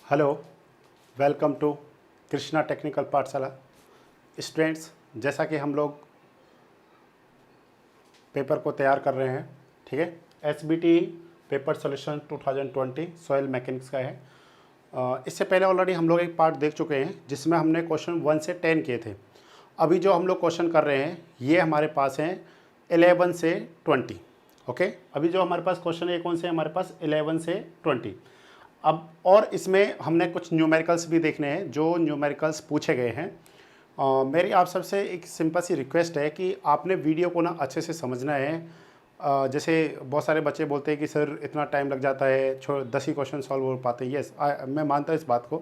Hello, welcome to Krishna technical Pathshala. Students, जैसा कि हम लोग पेपर को तैयार कर रहे हैं, ठीक है, SBT paper solution 2020 soil mechanics का है। इससे पहले ऑलरेडी हम लोग एक पार्ट देख चुके हैं जिसमें हमने क्वेश्चन 1 से 10 किए थे। अभी जो हम लोग क्वेश्चन कर रहे हैं ये हमारे पास हैं 11 से 20। ओके, अभी जो हमारे पास क्वेश्चन है कौन से, हमारे पास 11 से 20। अब और इसमें हमने कुछ न्यूमेरिकल्स भी देखने हैं जो न्यूमेरिकल्स पूछे गए हैं। मेरी आप सबसे एक सिंपल सी रिक्वेस्ट है कि आपने वीडियो को ना अच्छे से समझना है। जैसे बहुत सारे बच्चे बोलते हैं कि सर इतना टाइम लग जाता है, 10 ही क्वेश्चन सॉल्व हो पाते हैं। यस, मैं मानता हूँ इस बात को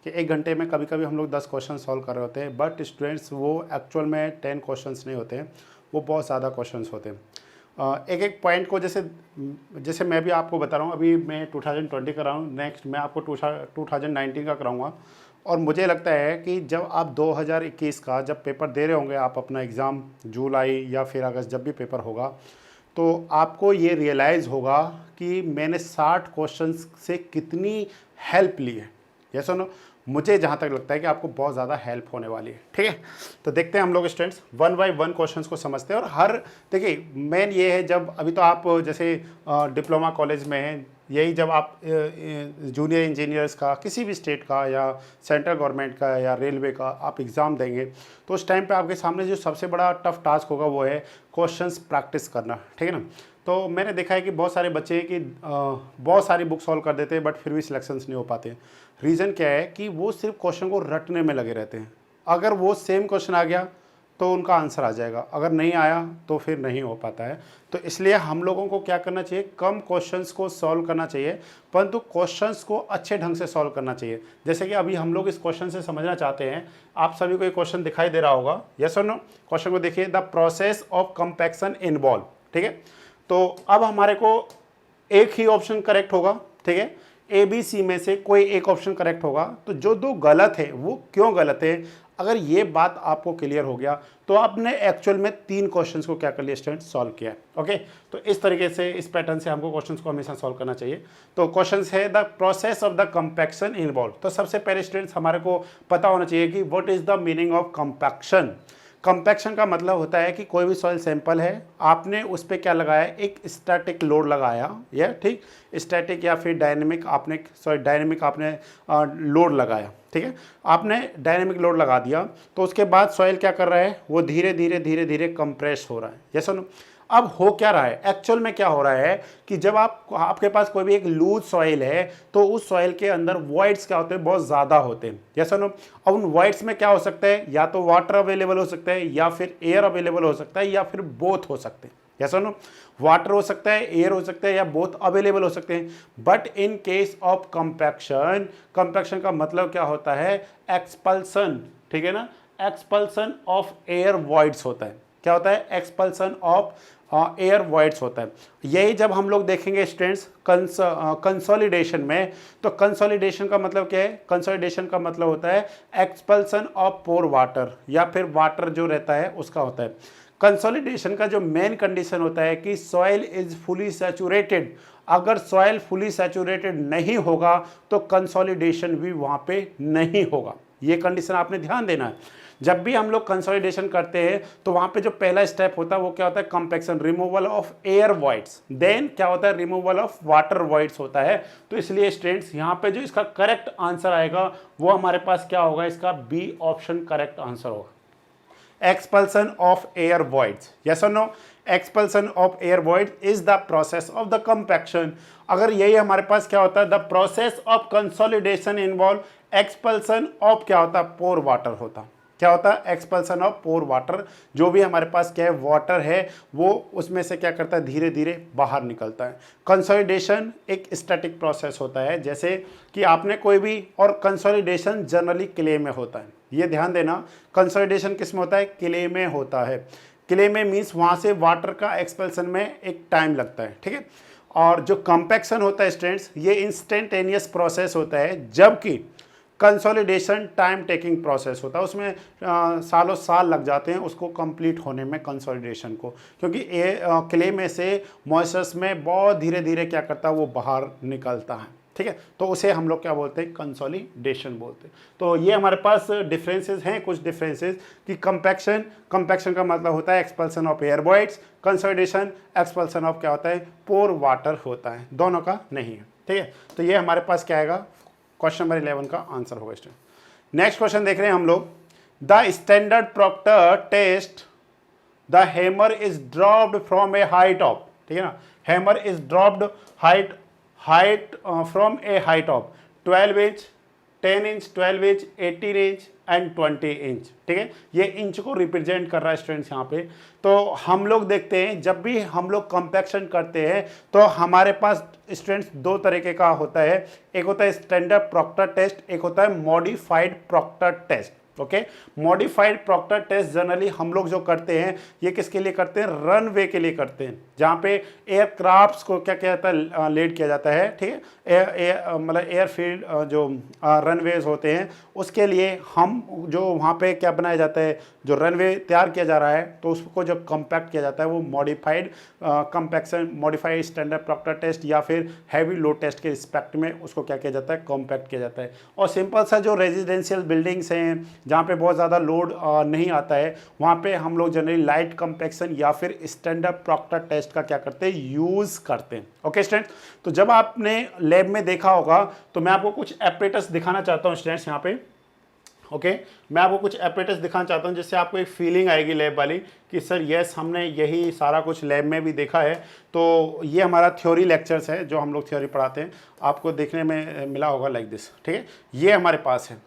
कि 1 घंटे में कभी कभी हम लोग 10 क्वेश्चन सॉल्व कर रहे होते हैं, बट स्टूडेंट्स वो एक्चुअल में 10 क्वेश्चन नहीं होते हैं, वो बहुत ज़्यादा क्वेश्चन होते हैं। एक एक पॉइंट को जैसे मैं भी आपको बता रहा हूँ, अभी मैं 2020 कर रहा हूँ, नेक्स्ट मैं आपको 2019 का कराऊँगा। और मुझे लगता है कि जब आप 2021 का जब पेपर दे रहे होंगे, आप अपना एग्ज़ाम जुलाई या फिर अगस्त जब भी पेपर होगा, तो आपको ये रियलाइज़ होगा कि मैंने 60 क्वेश्चंस से कितनी हेल्प ली है। ये सुनो, मुझे जहाँ तक लगता है कि आपको बहुत ज़्यादा हेल्प होने वाली है। ठीक है, तो देखते हैं हम लोग स्टूडेंट्स 1 बाय 1 क्वेश्चंस को समझते हैं। और हर देखिए मेन ये है, जब अभी तो आप जैसे डिप्लोमा कॉलेज में हैं, यही जब आप जूनियर इंजीनियर्स का किसी भी स्टेट का या सेंट्रल गवर्नमेंट का या रेलवे का आप एग्ज़ाम देंगे, तो उस टाइम पे आपके सामने जो सबसे बड़ा टफ टास्क होगा वो है क्वेश्चंस प्रैक्टिस करना। ठीक है ना। तो मैंने देखा है कि बहुत सारे बच्चे कि बहुत सारी बुक सॉल्व कर देते हैं बट फिर भी सिलेक्शंस नहीं हो पाते। रीज़न क्या है कि वो सिर्फ क्वेश्चन को रटने में लगे रहते हैं। अगर वो सेम क्वेश्चन आ गया तो उनका आंसर आ जाएगा, अगर नहीं आया तो फिर नहीं हो पाता है। तो इसलिए हम लोगों को क्या करना चाहिए, कम क्वेश्चंस को सॉल्व करना चाहिए, परंतु क्वेश्चंस को अच्छे ढंग से सॉल्व करना चाहिए। जैसे कि अभी हम लोग इस क्वेश्चन से समझना चाहते हैं, आप सभी को एक क्वेश्चन दिखाई दे रहा होगा, यस और नो। क्वेश्चन को देखिए, the process of compaction involve. ठीक है, तो अब हमारे को एक ही ऑप्शन करेक्ट होगा। ठीक है, ए बी सी में से कोई एक ऑप्शन करेक्ट होगा। तो जो दो गलत है वो क्यों गलत है, अगर ये बात आपको क्लियर हो गया तो आपने एक्चुअल में 3 क्वेश्चंस को क्या कर लिया स्टूडेंट, सॉल्व किया है। ओके, तो इस तरीके से इस पैटर्न से हमको क्वेश्चंस को हमेशा सॉल्व करना चाहिए। तो क्वेश्चंस है the process of the compaction involve. तो सबसे पहले स्टूडेंट्स हमारे को पता होना चाहिए कि what is the meaning of compaction. Compaction का मतलब होता है कि कोई भी सॉइल सैंपल है, आपने उस पर क्या लगाया, एक स्टैटिक लोड लगाया, या ठीक स्टैटिक या फिर डायनेमिक डायनेमिक आपने लोड लगाया। ठीक है, आपने डायनेमिक लोड लगा दिया, तो उसके बाद सॉइल क्या कर रहा है, वो धीरे धीरे कंप्रेस हो रहा है। यस और नो। अब हो क्या रहा है, एक्चुअल में क्या हो रहा है कि जब आपके पास कोई भी एक लूज सॉइल है तो उस सॉइल के अंदर वॉइड्स क्या होते हैं, बहुत ज़्यादा होते हैं। यस और नो। अब उन वॉइड्स में क्या हो सकता है, या तो वाटर अवेलेबल हो सकता है, या फिर एयर अवेलेबल हो सकता है, या फिर बोथ हो सकते हैं। यस और नो। वाटर हो सकता है, एयर हो सकता है, या बोथ अवेलेबल हो सकते हैं। But in case of compaction, compaction का मतलब क्या होता है, एक्सपल्सन। ठीक है ना, एक्सपल्सन ऑफ एयर वॉइड्स होता है। क्या होता है, एक्सपल्सन ऑफ एयर वॉइड्स होता है। यही जब हम लोग देखेंगे स्टूडेंट्स कंसोलिडेशन में, तो कंसोलिडेशन का मतलब क्या है, कंसोलिडेशन का मतलब होता है एक्सपल्सन ऑफ पोर वाटर, या फिर वाटर जो रहता है उसका होता है। कंसोलिडेशन का जो मेन कंडीशन होता है कि सॉइल इज फुली सैचुरेटेड। अगर सॉइल फुली सैचुरेटेड नहीं होगा तो कंसोलिडेशन भी वहां पे नहीं होगा। ये कंडीशन आपने ध्यान देना है। जब भी हम लोग कंसोलिडेशन करते हैं तो वहां पे जो पहला स्टेप होता है वो क्या होता है, compaction, removal of air voids, then क्या होता है, रिमूवल ऑफ वाटर वॉइड्स होता है। तो इसलिए स्टूडेंट्स यहाँ पे जो इसका करेक्ट आंसर आएगा वो हमारे पास क्या होगा, इसका बी ऑप्शन करेक्ट आंसर होगा, expulsion of air voids. Yes or no? Expulsion of air void is the process of the compaction. अगर यही हमारे पास क्या होता है, the process of consolidation involve expulsion of क्या होता है, पोर वाटर होता। क्या होता है, एक्सपल्सन ऑफ पोर वाटर। जो भी हमारे पास क्या है, वाटर है, वो उसमें से क्या करता है, धीरे धीरे बाहर निकलता है। कंसोलिडेशन एक स्टैटिक प्रोसेस होता है, जैसे कि आपने कोई भी, और कंसोलिडेशन जनरली क्ले में होता है। ये ध्यान देना, कंसोलिडेशन किस में होता है, क्ले में होता है। क्ले में मीन्स वहाँ से वाटर का एक्सपल्सन में एक टाइम लगता है। ठीक है, और जो कंपैक्शन होता है स्टूडेंट्स, ये इंस्टेंटेनियस प्रोसेस होता है, जबकि कंसोलिडेशन टाइम टेकिंग प्रोसेस होता है, उसमें सालों साल लग जाते हैं उसको कंप्लीट होने में, कंसोलिडेशन को, क्योंकि क्ले में से मॉइस्चर्स में बहुत धीरे धीरे क्या करता है, वो बाहर निकलता है। ठीक है, तो उसे हम लोग क्या बोलते हैं, कंसोलिडेशन बोलते हैं। तो ये हमारे पास डिफरेंसेस हैं, कुछ डिफरेंसेस कि कंपैक्शन, कंपैक्शन का मतलब होता है expulsion of air voids, consolidation expulsion of क्या होता है, पोर वाटर होता है, दोनों का नहीं है, ठीक है। तो ये हमारे पास क्या आएगा, क्वेश्चन नंबर 11 का आंसर होगा स्टूडेंट। नेक्स्ट क्वेश्चन देख रहे हैं हम लोग, the standard Proctor test the hammer is dropped from a height of, ठीक है ना, hammer is dropped height from a height of 12 inch, 10 inch, 12 inch, 18 inch and 20 inch, ठीक है। ये इंच को रिप्रेजेंट कर रहा है स्टूडेंट्स यहाँ पे। तो हम लोग देखते हैं जब भी हम लोग कंपैक्शन करते हैं तो हमारे पास स्टूडेंट्स दो तरीके का होता है, एक होता है स्टैंडर्ड प्रॉक्टर टेस्ट, एक होता है modified Proctor test. Okay, modified Proctor test generally हम लोग जो करते हैं ये किसके लिए करते हैं, रनवे के लिए करते हैं, जहाँ पे एयरक्राफ्ट्स को क्या किया जाता है, लेड किया जाता है, ठीक है, मतलब एयरफील्ड जो रनवेज होते हैं उसके लिए हम जो वहाँ पे क्या बनाया जाता है, जो रनवे तैयार किया जा रहा है तो उसको जब कंपैक्ट किया जाता है वो modified compaction, modified standard Proctor test या फिर हैवी लोड टेस्ट के रिस्पेक्ट में उसको क्या किया जाता है, कॉम्पैक्ट किया जाता है। और सिंपल सा जो रेजिडेंशियल बिल्डिंग्स हैं जहाँ पे बहुत ज़्यादा लोड नहीं आता है वहाँ पे हम लोग जनरली लाइट कंपैक्शन या फिर स्टैंडर्ड प्रॉक्टर टेस्ट का क्या करते हैं, यूज़ करते हैं। ओके स्टूडेंट्स, तो जब आपने लैब में देखा होगा तो मैं आपको कुछ एपरेटस दिखाना चाहता हूँ स्टूडेंट्स यहाँ पे। ओके, मैं आपको कुछ एपरेटस दिखाना चाहता हूँ जिससे आपको एक फीलिंग आएगी लैब वाली कि सर यस हमने यही सारा कुछ लैब में भी देखा है। तो ये हमारा थ्योरी लेक्चर्स है जो हम लोग थ्योरी पढ़ाते हैं, आपको देखने में मिला होगा लाइक दिस, ठीक है। ये हमारे पास है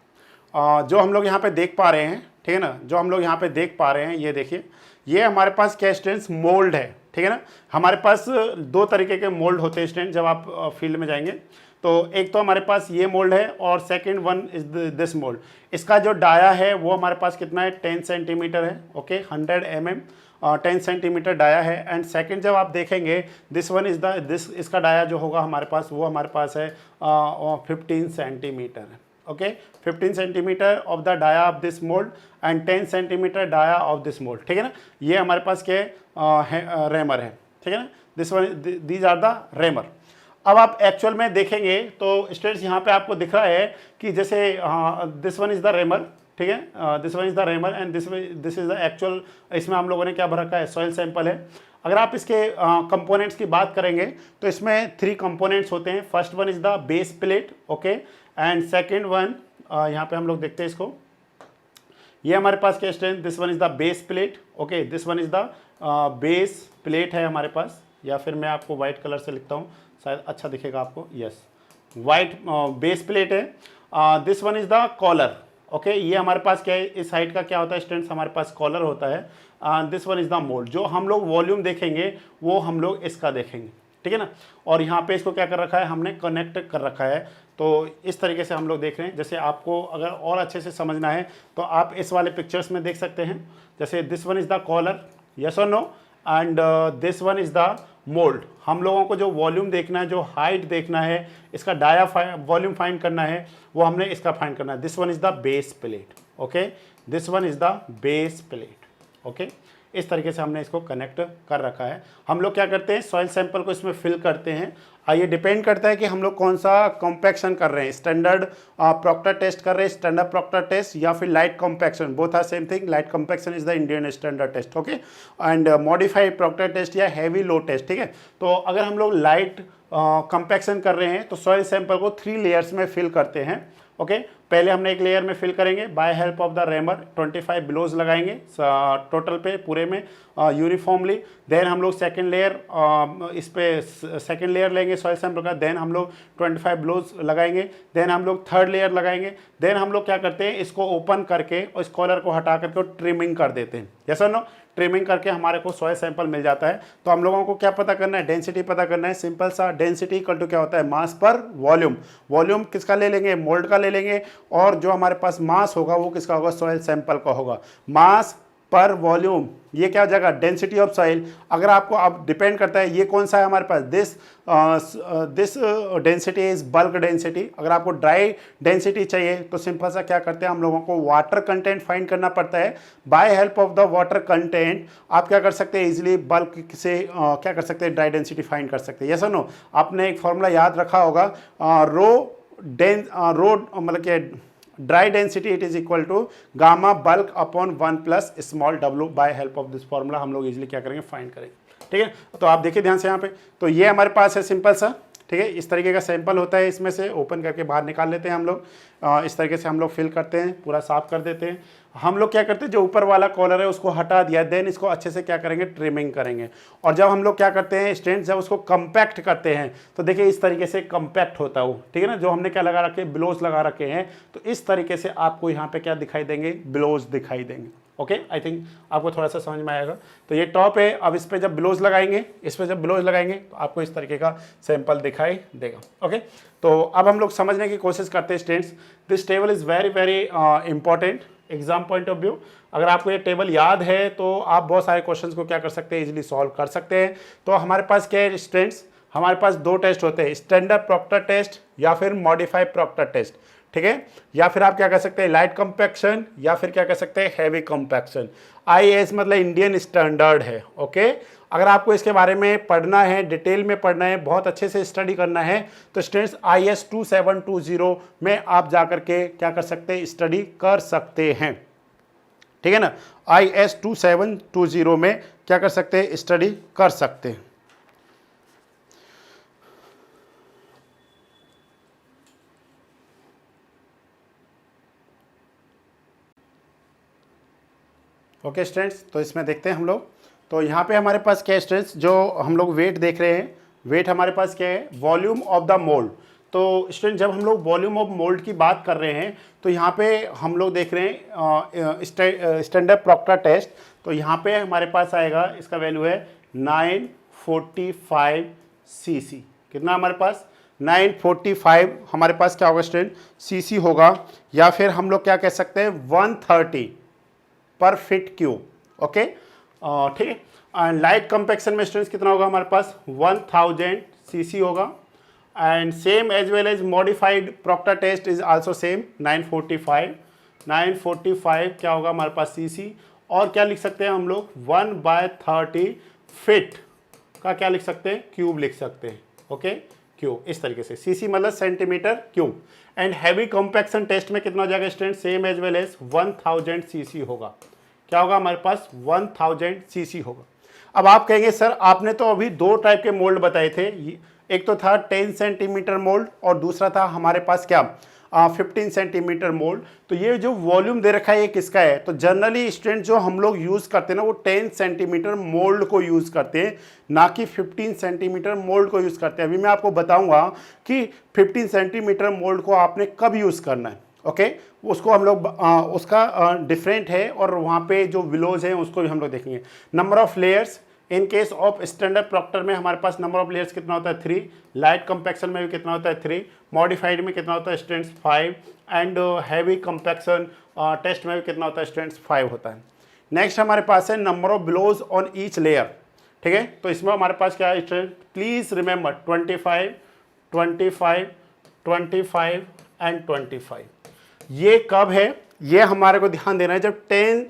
जो हम लोग यहाँ पे देख पा रहे हैं, ठीक है ना, जो हम लोग यहाँ पे देख पा रहे हैं ये देखिए, ये हमारे पास क्या स्टूडेंट्स मोल्ड है, ठीक है ना। हमारे पास दो तरीके के मोल्ड होते हैं स्टूडेंट जब आप फील्ड में जाएंगे, तो एक तो हमारे पास ये मोल्ड है और second one is this mould. इसका जो डाया है वो हमारे पास कितना है, 10 सेंटीमीटर है। ओके, 100 mm 10 सेंटीमीटर डाया है। एंड सेकंड जब आप देखेंगे दिस वन इज दिस, इसका डाया जो होगा हमारे पास वो हमारे पास है 15 सेंटीमीटर है। Okay, 15 centimetre of the dia of this mould and 10 centimetre dia of this mould, ठीक है ना। ये हमारे पास क्या है, रेमर है, ठीक है ना, this one, these are the rammer. अब आप एक्चुअल में देखेंगे तो स्टूडेंट्स यहाँ पे आपको दिख रहा है कि जैसे this one is the rammer, ठीक है, this one is the rammer and this is the actual, इसमें हम लोगों ने क्या भर रखा है, सॉइल सैंपल है। अगर आप इसके कंपोनेंट्स की बात करेंगे तो इसमें 3 कंपोनेंट्स होते हैं। First one is the base plate, okay, and second one यहाँ पे हम लोग देखते हैं इसको, ये हमारे पास क्या student, this one is the base plate, okay, this one is the base plate है हमारे पास, या फिर मैं आपको व्हाइट कलर से लिखता हूँ शायद अच्छा दिखेगा आपको, यस, वाइट बेस प्लेट है। This one is the collar, okay, ये हमारे पास क्या है, इस साइड का क्या होता है स्टूडेंट्स, हमारे पास कॉलर होता है। This one is the mould, जो हम लोग वॉल्यूम देखेंगे वो हम लोग इसका देखेंगे, ठीक है ना। और यहाँ पे इसको क्या कर रखा है, हमने कनेक्ट कर रखा है। तो इस तरीके से हम लोग देख रहे हैं। जैसे आपको अगर और अच्छे से समझना है तो आप इस वाले पिक्चर्स में देख सकते हैं, जैसे this one is the collar, yes और no, and this one is the mould. हम लोगों को जो वॉल्यूम देखना है, जो हाइट देखना है, इसका डाया वॉल्यूम फाइंड करना है, वो हमने इसका फाइंड करना है। This one is the base plate, okay, this one is the base plate, okay. इस तरीके से हमने इसको कनेक्ट कर रखा है। हम लोग क्या करते हैं, सॉइल सैंपल को इसमें फिल करते हैं। ये डिपेंड करता है कि हम लोग कौन सा कॉम्पैक्शन कर रहे हैं, स्टैंडर्ड प्रॉक्टर टेस्ट कर रहे हैं, स्टैंडर्ड प्रॉक्टर टेस्ट या फिर light compaction, both are same thing. Light compaction is the Indian standard test, okay, and modified Proctor test या हैवी लो टेस्ट, ठीक है। तो अगर हम लोग लाइट कॉम्पैक्शन कर रहे हैं तो सॉइल सैंपल को 3 लेयर्स में फिल करते हैं, ओके। पहले हमने एक लेयर में फिल करेंगे by help of the rammer, 25 blows लगाएंगे टोटल पे पूरे में यूनिफॉर्मली। देन हम लोग सेकंड लेयर, इस पे सेकंड लेयर लेंगे सॉइल सैंपल का, देन हम लोग 25 ब्लोज लगाएंगे। देन हम लोग थर्ड लेयर लगाएंगे। देन हम लोग क्या करते हैं, इसको ओपन करके और इस कॉलर को हटा करके ट्रिमिंग कर देते हैं, यस और नो। ट्रिमिंग करके हमारे को सॉइल सैंपल मिल जाता है। तो हम लोगों को क्या पता करना है, डेंसिटी पता करना है। सिंपल सा, डेंसिटी इक्वल टू क्या होता है, मास पर वॉल्यूम। वॉल्यूम किसका ले लेंगे, मोल्ड का ले लेंगे, और जो हमारे पास मास होगा वो किसका होगा, सॉइल सैंपल का होगा। मास पर वॉल्यूम, ये क्या हो जाएगा डेंसिटी ऑफ सॉइल। अगर आपको अब डिपेंड करता है ये कौन सा है हमारे पास, this density is bulk density. अगर आपको ड्राई डेंसिटी चाहिए तो सिंपल सा क्या करते हैं हम लोगों को वाटर कंटेंट फाइंड करना पड़ता है। By help of the water content आप क्या कर सकते हैं, इजीली बल्क से क्या कर सकते हैं, ड्राई डेंसिटी फाइंड कर सकते हैं। यस और नो, आपने एक फॉर्मूला याद रखा होगा, रो मतलब कि dry density it is equal to gamma bulk upon 1 plus small w। By help of this formula हम लोग इजीली क्या करेंगे, फाइंड करेंगे। ठीक है, तो आप देखिए ध्यान से यहाँ पे, तो ये हमारे पास है सिंपल सा। ठीक है, इस तरीके का सैंपल होता है, इसमें से ओपन करके बाहर निकाल लेते हैं हम लोग। इस तरीके से हम लोग फिल करते हैं, पूरा साफ कर देते हैं। हम लोग क्या करते हैं, जो ऊपर वाला कॉलर है उसको हटा दिया, देन इसको अच्छे से क्या करेंगे, ट्रिमिंग करेंगे। और जब हम लोग क्या करते हैं स्टूडेंट्स, जब उसको कंपैक्ट करते हैं तो देखिए इस तरीके से कंपैक्ट होता है वो। ठीक है ना, जो हमने क्या लगा रखे, ब्लोज लगा रखे हैं, तो इस तरीके से आपको यहाँ पे क्या दिखाई देंगे, ब्लोज दिखाई देंगे। ओके, आई थिंक आपको थोड़ा सा समझ में आएगा। तो ये टॉप है, अब इस पर जब ब्लोज लगाएंगे, इस पर जब ब्लोज लगाएंगे तो आपको इस तरीके का सैंपल दिखाई देगा। ओके, तो अब हम लोग समझने की कोशिश करते हैं students. This table is very very important exam point of view. अगर आपको ये टेबल याद है तो आप बहुत सारे क्वेश्चंस को क्या कर सकते हैं, इजीली सॉल्व कर सकते हैं। तो हमारे पास क्या है स्टूडेंट्स, हमारे पास दो टेस्ट होते हैं, स्टैंडर्ड प्रॉक्टर टेस्ट या फिर मॉडिफाइड प्रॉक्टर टेस्ट। ठीक है, या फिर आप क्या कर सकते हैं, लाइट कंपैक्शन, या फिर क्या कर सकते हैं, हैवी कंपैक्शन। IAS मतलब इंडियन स्टैंडर्ड है। ओके, अगर आपको इसके बारे में पढ़ना है, डिटेल में पढ़ना है, बहुत अच्छे से स्टडी करना है, तो स्टूडेंट्स IAS 2720 में आप जाकर के क्या कर सकते हैं, स्टडी कर सकते हैं। ठीक है ना, IAS 2720 में क्या कर सकते हैं, स्टडी कर सकते हैं। ओके स्टूडेंट्स, तो इसमें देखते हैं हम लोग। तो यहाँ पे हमारे पास क्या है स्टूडेंट्स, जो हम लोग वेट देख रहे हैं, वेट हमारे पास क्या है, वॉल्यूम ऑफ द मोल्ड। तो स्टूडेंट जब हम लोग वॉल्यूम ऑफ मोल्ड की बात कर रहे हैं तो यहाँ पे हम लोग देख रहे हैं स्टैंडर्ड प्रॉक्टर टेस्ट। तो यहाँ पे हमारे पास आएगा, इसका वैल्यू है 945 cc। कितना हमारे पास, 945 हमारे पास क्या होगा स्टूडेंट, cc होगा, या फिर हम लोग क्या कह सकते हैं 130 पर फीट क्यूब। ओके, ठीक है। लाइट कंपैक्शन में स्टूडेंट्स कितना होगा हमारे पास, 1000 cc होगा। And same as well as modified Proctor test is also same 945 क्या होगा हमारे पास cc। और क्या लिख सकते हैं हम लोग, 1/30 फीट का क्या लिख सकते हैं, क्यूब लिख सकते हैं। ओके, क्यूब इस तरीके से, cc मतलब centimetre cube. And heavy compaction test में कितना हो जाएगा student, same as well as 1000 cc होगा। क्या होगा हमारे पास, 1000 cc होगा। अब आप कहेंगे सर आपने तो अभी दो टाइप के मोल्ड बताए थे, एक तो था 10 सेंटीमीटर मोल्ड और दूसरा था हमारे पास क्या 15 सेंटीमीटर मोल्ड। तो ये जो वॉल्यूम दे रखा है ये किसका है, तो जनरली स्टूडेंट जो हम लोग यूज़ करते हैं ना वो 10 सेंटीमीटर मोल्ड को यूज़ करते हैं, ना कि 15 सेंटीमीटर मोल्ड को यूज़ करते हैं। अभी मैं आपको बताऊंगा कि 15 सेंटीमीटर मोल्ड को आपने कब यूज़ करना है। ओके, उसको हम लोग उसका डिफरेंट है, और वहाँ पे जो विलोज हैं उसको भी हम लोग देखेंगे। Number of layers, in case of standard Proctor में हमारे पास नंबर ऑफ लेयर्स कितना होता है 3, लाइट कंपैक्शन में भी कितना होता है 3, मॉडिफाइड में कितना होता है students 5, and heavy compaction test में भी कितना होता है स्टूडेंट्स 5 होता है। नेक्स्ट हमारे पास है number of blows on each layer. ठीक है, तो इसमें हमारे पास क्या है स्टूडेंट, प्लीज रिमेंबर 25, 25, 25 एंड 25। ये कब है, ये हमारे को ध्यान देना है जब 10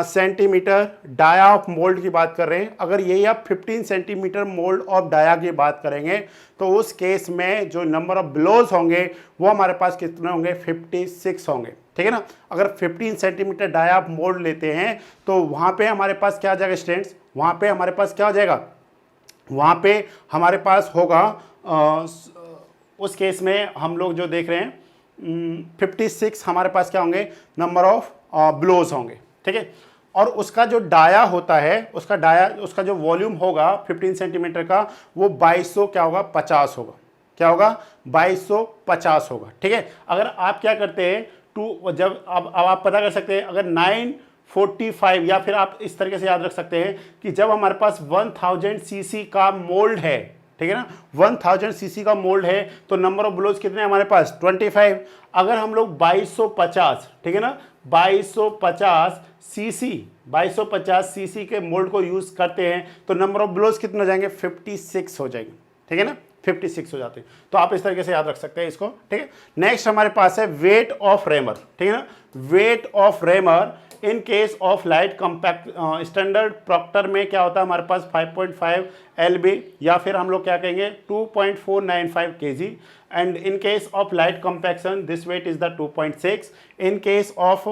सेंटीमीटर डाया ऑफ मोल्ड की बात कर रहे हैं। अगर यही आप 15 सेंटीमीटर मोल्ड ऑफ डाया की बात करेंगे तो उस केस में जो नंबर ऑफ ब्लोज होंगे वो हमारे पास कितने होंगे, 56 होंगे। ठीक है ना, अगर 15 सेंटीमीटर डाया ऑफ मोल्ड लेते हैं तो वहाँ पे हमारे पास क्या आ जाएगा स्टूडेंट्स, वहाँ पे हमारे पास क्या हो जाएगा, वहाँ पे हमारे पास होगा उस केस में हम लोग जो देख रहे हैं 56 हमारे पास क्या होंगे, नंबर ऑफ ब्लोज होंगे। ठीक है, और उसका जो डाया होता है, उसका जो वॉल्यूम होगा 15 सेंटीमीटर का वो 2200 क्या होगा 50 होगा। क्या होगा, 2250 होगा। ठीक है, अगर आप क्या करते हैं जब अब आप पता कर सकते हैं, अगर 945 या फिर आप इस तरीके से याद रख सकते हैं कि जब हमारे पास 1000 cc का मोल्ड है, ठीक है ना, 1000 cc का मोल्ड है तो नंबर ऑफ ब्लोज कितने हमारे पास 25। अगर हम लोग 2250, ठीक है ना, 2250 cc 2250 सीसी के मोल्ड को यूज़ करते हैं तो नंबर ऑफ ब्लोज कितने हो जाएंगे, 56 हो जाएंगे, ठीक है ना, 56 हो जाते हैं। तो आप इस तरीके से याद रख सकते हैं इसको, ठीक है। नेक्स्ट हमारे पास है वेट ऑफ रेमर, ठीक है ना, weight of rammer in case of light compact. Standard Proctor में क्या होता है हमारे पास 5.5 LB या फिर हम लोग क्या कहेंगे 2.495 kg, and in case of light compaction this weight is the 2.6, in case of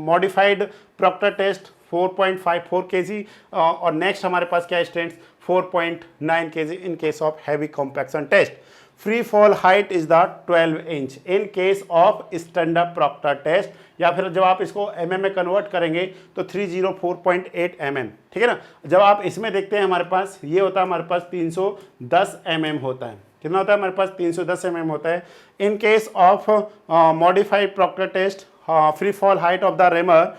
modified proctor test 4.54 kg, और नेक्स्ट हमारे पास क्या stands 4.9 kg in case of heavy compaction test. Free fall height is the 12 inch in case of standard Proctor test, या फिर जब आप इसको mm में कन्वर्ट करेंगे तो 304.8 mm, ठीक है ना। जब आप इसमें देखते हैं हमारे पास ये होता है हमारे पास 310 mm होता है, कितना होता है हमारे पास 310 mm होता है। In case of modified Proctor test free fall height of the rammer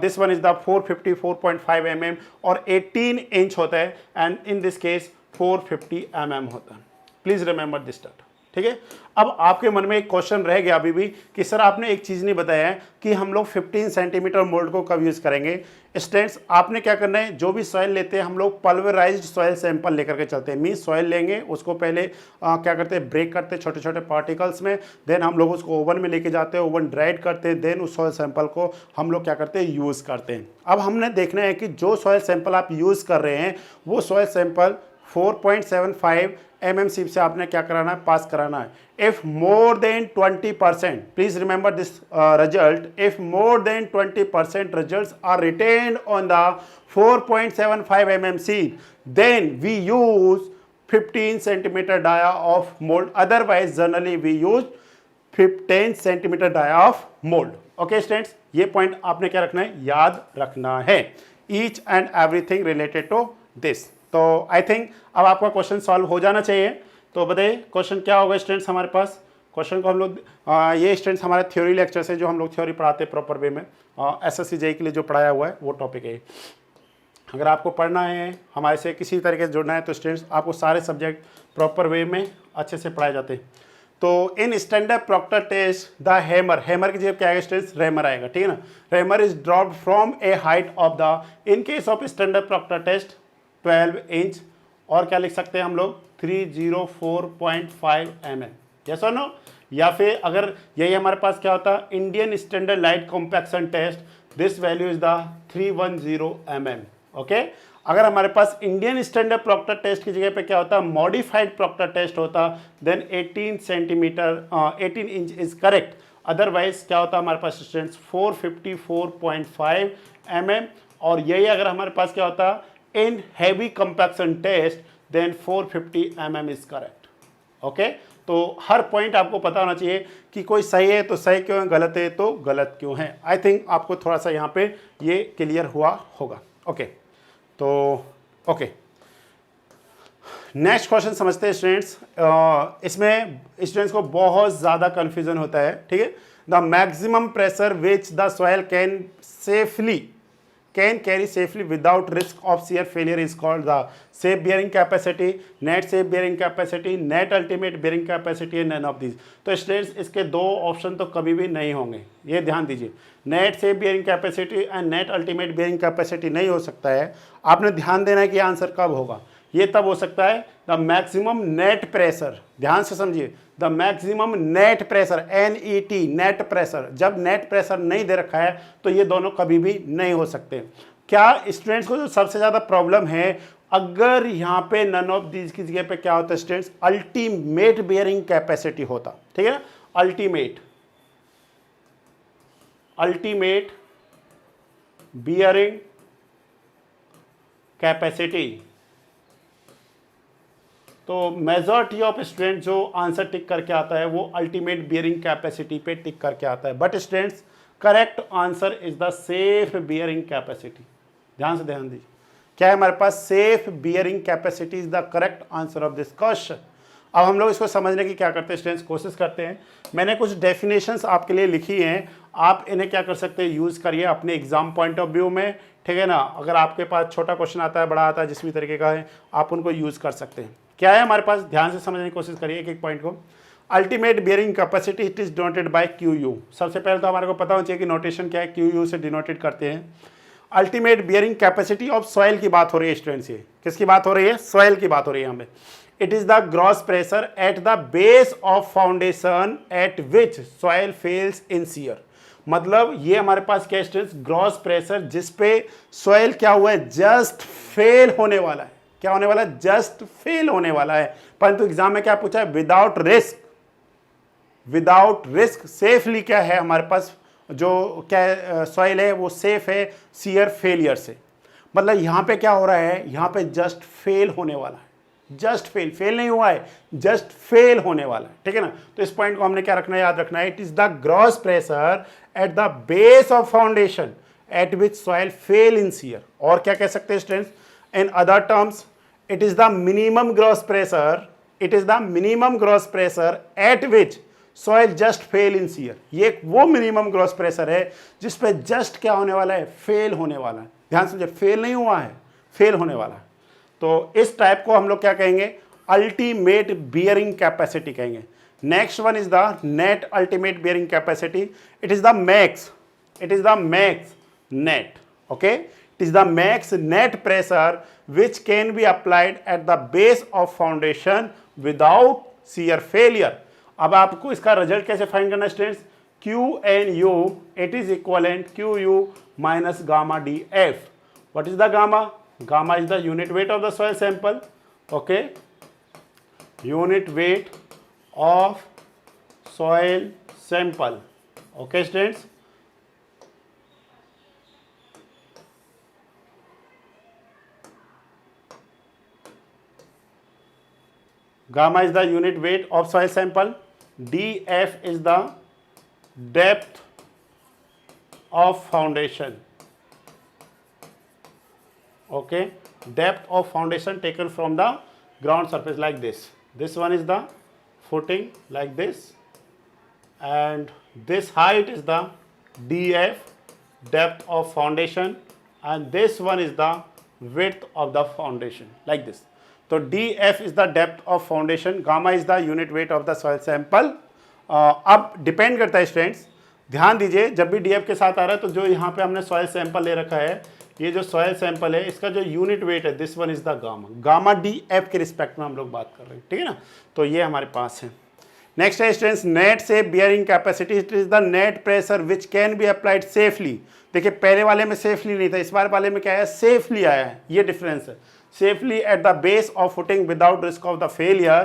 this one is the 454.5 mm और 18 इंच होता है, and in this case 450 mm होता है। प्लीज रिमेंबर दिस डेट, ठीक है। अब आपके मन में एक क्वेश्चन रह गया अभी भी कि सर आपने एक चीज़ नहीं बताया है कि हम लोग 15 सेंटीमीटर मोल्ड को कब यूज़ करेंगे। स्टूडेंट्स आपने क्या करना है, जो भी सॉइल लेते हैं हम लोग पल्वराइज्ड सॉइल सैंपल लेकर के चलते हैं। मीन सॉइल लेंगे, उसको पहले क्या करते हैं, ब्रेक करते हैं छोटे छोटे पार्टिकल्स में, देन हम लोग उसको ओवन में लेके जाते हैं, ओवन ड्राइड करते हैं, देन उस सॉइल सैंपल को हम लोग क्या करते हैं, यूज़ करते हैं। अब हमने देखना है कि जो सॉइल सैंपल आप यूज़ कर रहे हैं वो सॉइल सैंपल 4.75 mm सीप से आपने क्या कराना है, पास कराना है। If more than 20%, please remember this result, if more than 20% results are retained on the 4.75 mm seed, then we use 15 centimeter dia of mold, otherwise generally we use 15 centimeter dia of mold. Okay students, ये point आपने क्या रखना है, याद रखना है, each and everything related to this। तो I think अब आपका क्वेश्चन सॉल्व हो जाना चाहिए। तो बताइए क्वेश्चन क्या होगा स्टूडेंट्स हमारे पास। क्वेश्चन को हम लोग ये स्टूडेंट्स हमारे थ्योरी लेक्चर से जो हम लोग थ्योरी पढ़ाते हैं प्रॉपर वे में, SSC JEE के लिए जो पढ़ाया हुआ है वो टॉपिक है। अगर आपको पढ़ना है हमारे से किसी तरीके से जुड़ना है तो स्टूडेंट्स आपको सारे सब्जेक्ट प्रॉपर वे में अच्छे से पढ़ाए जाते हैं। तो in standard Proctor test the hammer, hammer की जगह क्या आएगा स्टूडेंट्स, रेमर आएगा, ठीक है ना। Rammer is dropped from a height of the, in case of standard Proctor test 12 inch, और क्या लिख सकते हैं हम लोग 304.5 mm, यस और नो। या फिर अगर यही हमारे पास क्या होता है, Indian standard light compaction test, this value is the 310 mm, okay. अगर हमारे पास इंडियन स्टैंडर्ड प्रॉक्टर टेस्ट की जगह पे क्या होता है, मॉडिफाइड प्रॉक्टर टेस्ट होता, then 18 centimetre 18 inch is correct. Otherwise क्या होता है हमारे पास स्टूडेंट्स 454.5 mm, और यही अगर हमारे पास क्या होता in heavy compaction test then 450 mm is correct, okay. तो हर पॉइंट आपको पता होना चाहिए कि कोई सही है तो सही क्यों है, गलत है तो गलत क्यों है। आई थिंक आपको थोड़ा सा यहाँ पे ये क्लियर हुआ होगा, ओके। तो ओके, नेक्स्ट क्वेश्चन समझते हैं स्टूडेंट्स। इसमें स्टूडेंट्स को बहुत ज़्यादा कन्फ्यूजन होता है, ठीक है। The maximum pressure which the soil can carry safely without risk of shear failure is called the safe bearing capacity, net safe bearing capacity, net ultimate bearing capacity and none of these। तो students इसके दो option तो कभी भी नहीं होंगे, ये ध्यान दीजिए। Net safe bearing capacity and net ultimate bearing capacity नहीं हो सकता है। आपने ध्यान देना है कि आंसर कब होगा, ये तब हो सकता है द मैक्सिमम नेट प्रेशर, ध्यान से समझिए, the maximum net pressure NET, net pressure. जब नेट प्रेशर नहीं दे रखा है तो ये दोनों कभी भी नहीं हो सकते। क्या स्टूडेंट्स को जो सबसे ज़्यादा प्रॉब्लम है, अगर यहाँ पे नन ऑफ दीज की जगह पे क्या होता है स्टूडेंट्स, अल्टीमेट बियरिंग कैपेसिटी होता, ठीक है ना, अल्टीमेट बियरिंग कैपेसिटी। तो मेजॉरिटी ऑफ स्टूडेंट जो आंसर टिक करके आता है वो अल्टीमेट बियरिंग कैपेसिटी पे टिक करके आता है, but students correct answer is the safe bearing capacity. ध्यान से ध्यान दीजिए, क्या है हमारे पास, safe bearing capacity is the correct answer of this question. अब हम लोग इसको समझने की क्या करते हैं स्टूडेंट्स, कोशिश करते हैं। मैंने कुछ डेफिनेशंस आपके लिए लिखी हैं, आप इन्हें क्या कर सकते हैं, यूज़ करिए अपने एग्जाम पॉइंट ऑफ व्यू में, ठीक है ना। अगर आपके पास छोटा क्वेश्चन आता है, बड़ा आता है, जिस भी तरीके का है, आप उनको यूज़ कर सकते हैं। क्या है हमारे पास, ध्यान से समझने की कोशिश करिए एक एक पॉइंट को। Ultimate bearing capacity it is denoted by QU। सबसे पहले तो हमारे को पता होना चाहिए कि नोटेशन क्या है, QU से डिनोटेड करते हैं। Ultimate bearing capacity of soil की बात हो रही है स्टूडेंट्स। ये किसकी बात हो रही है? सॉइल की बात हो रही है यहाँ पे। It is the gross pressure at the base of foundation eight which soil fails in shear. मतलब ये हमारे पास क्या स्टूडेंट्स? ग्रॉस प्रेशर जिस पे सॉइल क्या हुआ है? जस्ट फेल होने वाला है। क्या होने वाला है? जस्ट फेल होने वाला है। परंतु एग्जाम में क्या पूछा है? Without risk, without risk safely क्या है हमारे पास? जो क्या सॉइल है वो सेफ है शियर फेलियर से। मतलब यहाँ पे क्या हो रहा है? यहाँ पे जस्ट फेल होने वाला है। जस्ट फेल, फेल नहीं हुआ है, जस्ट फेल होने वाला है। ठीक है ना? तो इस पॉइंट को हमने क्या रखना है? याद रखना है। It is the gross pressure at the base of foundation eight which soil fail in shear. और क्या कह सकते हैं students? In other terms, it is the minimum gross pressure, it is the minimum gross pressure at which soil just fail in shear. ये वो minimum gross pressure है जिस पे जस्ट क्या होने वाला है? फेल होने वाला है। ध्यान से, फेल नहीं हुआ है, फेल होने वाला है। तो इस टाइप को हम लोग क्या कहेंगे? अल्टीमेट बियरिंग कैपेसिटी कहेंगे। Next one is the net ultimate bearing capacity. It is the max, it is the max net, okay. It is the max net pressure which can be applied at the base of foundation without shear failure. अब आपको इसका result कैसे find करना है students? Q N U, it is equivalent Q U minus gamma D F. What is the gamma? Gamma is the unit weight of the soil sample, okay, unit weight of soil sample, okay students. Gamma is the unit weight of soil sample. dF is the depth of foundation. Okay, depth of foundation taken from the ground surface like this. This one is the footing like this, and this height is the dF, depth of foundation, and this one is the width of the foundation like this. तो dF is the depth of foundation, gamma is the unit weight of the soil sample. अब depend करता है students, ध्यान दीजिए, जब भी dF के साथ आ रहा है तो जो यहाँ पे हमने सॉइल सैंपल ले रखा है, ये जो सॉइल सैंपल है इसका जो यूनिट वेट है, this one is the gamma. Gamma dF के रिस्पेक्ट में हम लोग बात कर रहे हैं, ठीक है ना? तो ये हमारे पास है। नेक्स्ट है स्टूडेंट्स नेट से bearing capacity. It is the net pressure which can be applied safely. देखिए पहले वाले में सेफली नहीं था, इस बार वाले में क्या है? सेफली आया है, ये डिफरेंस है। Safely at the base of footing without risk of the failure.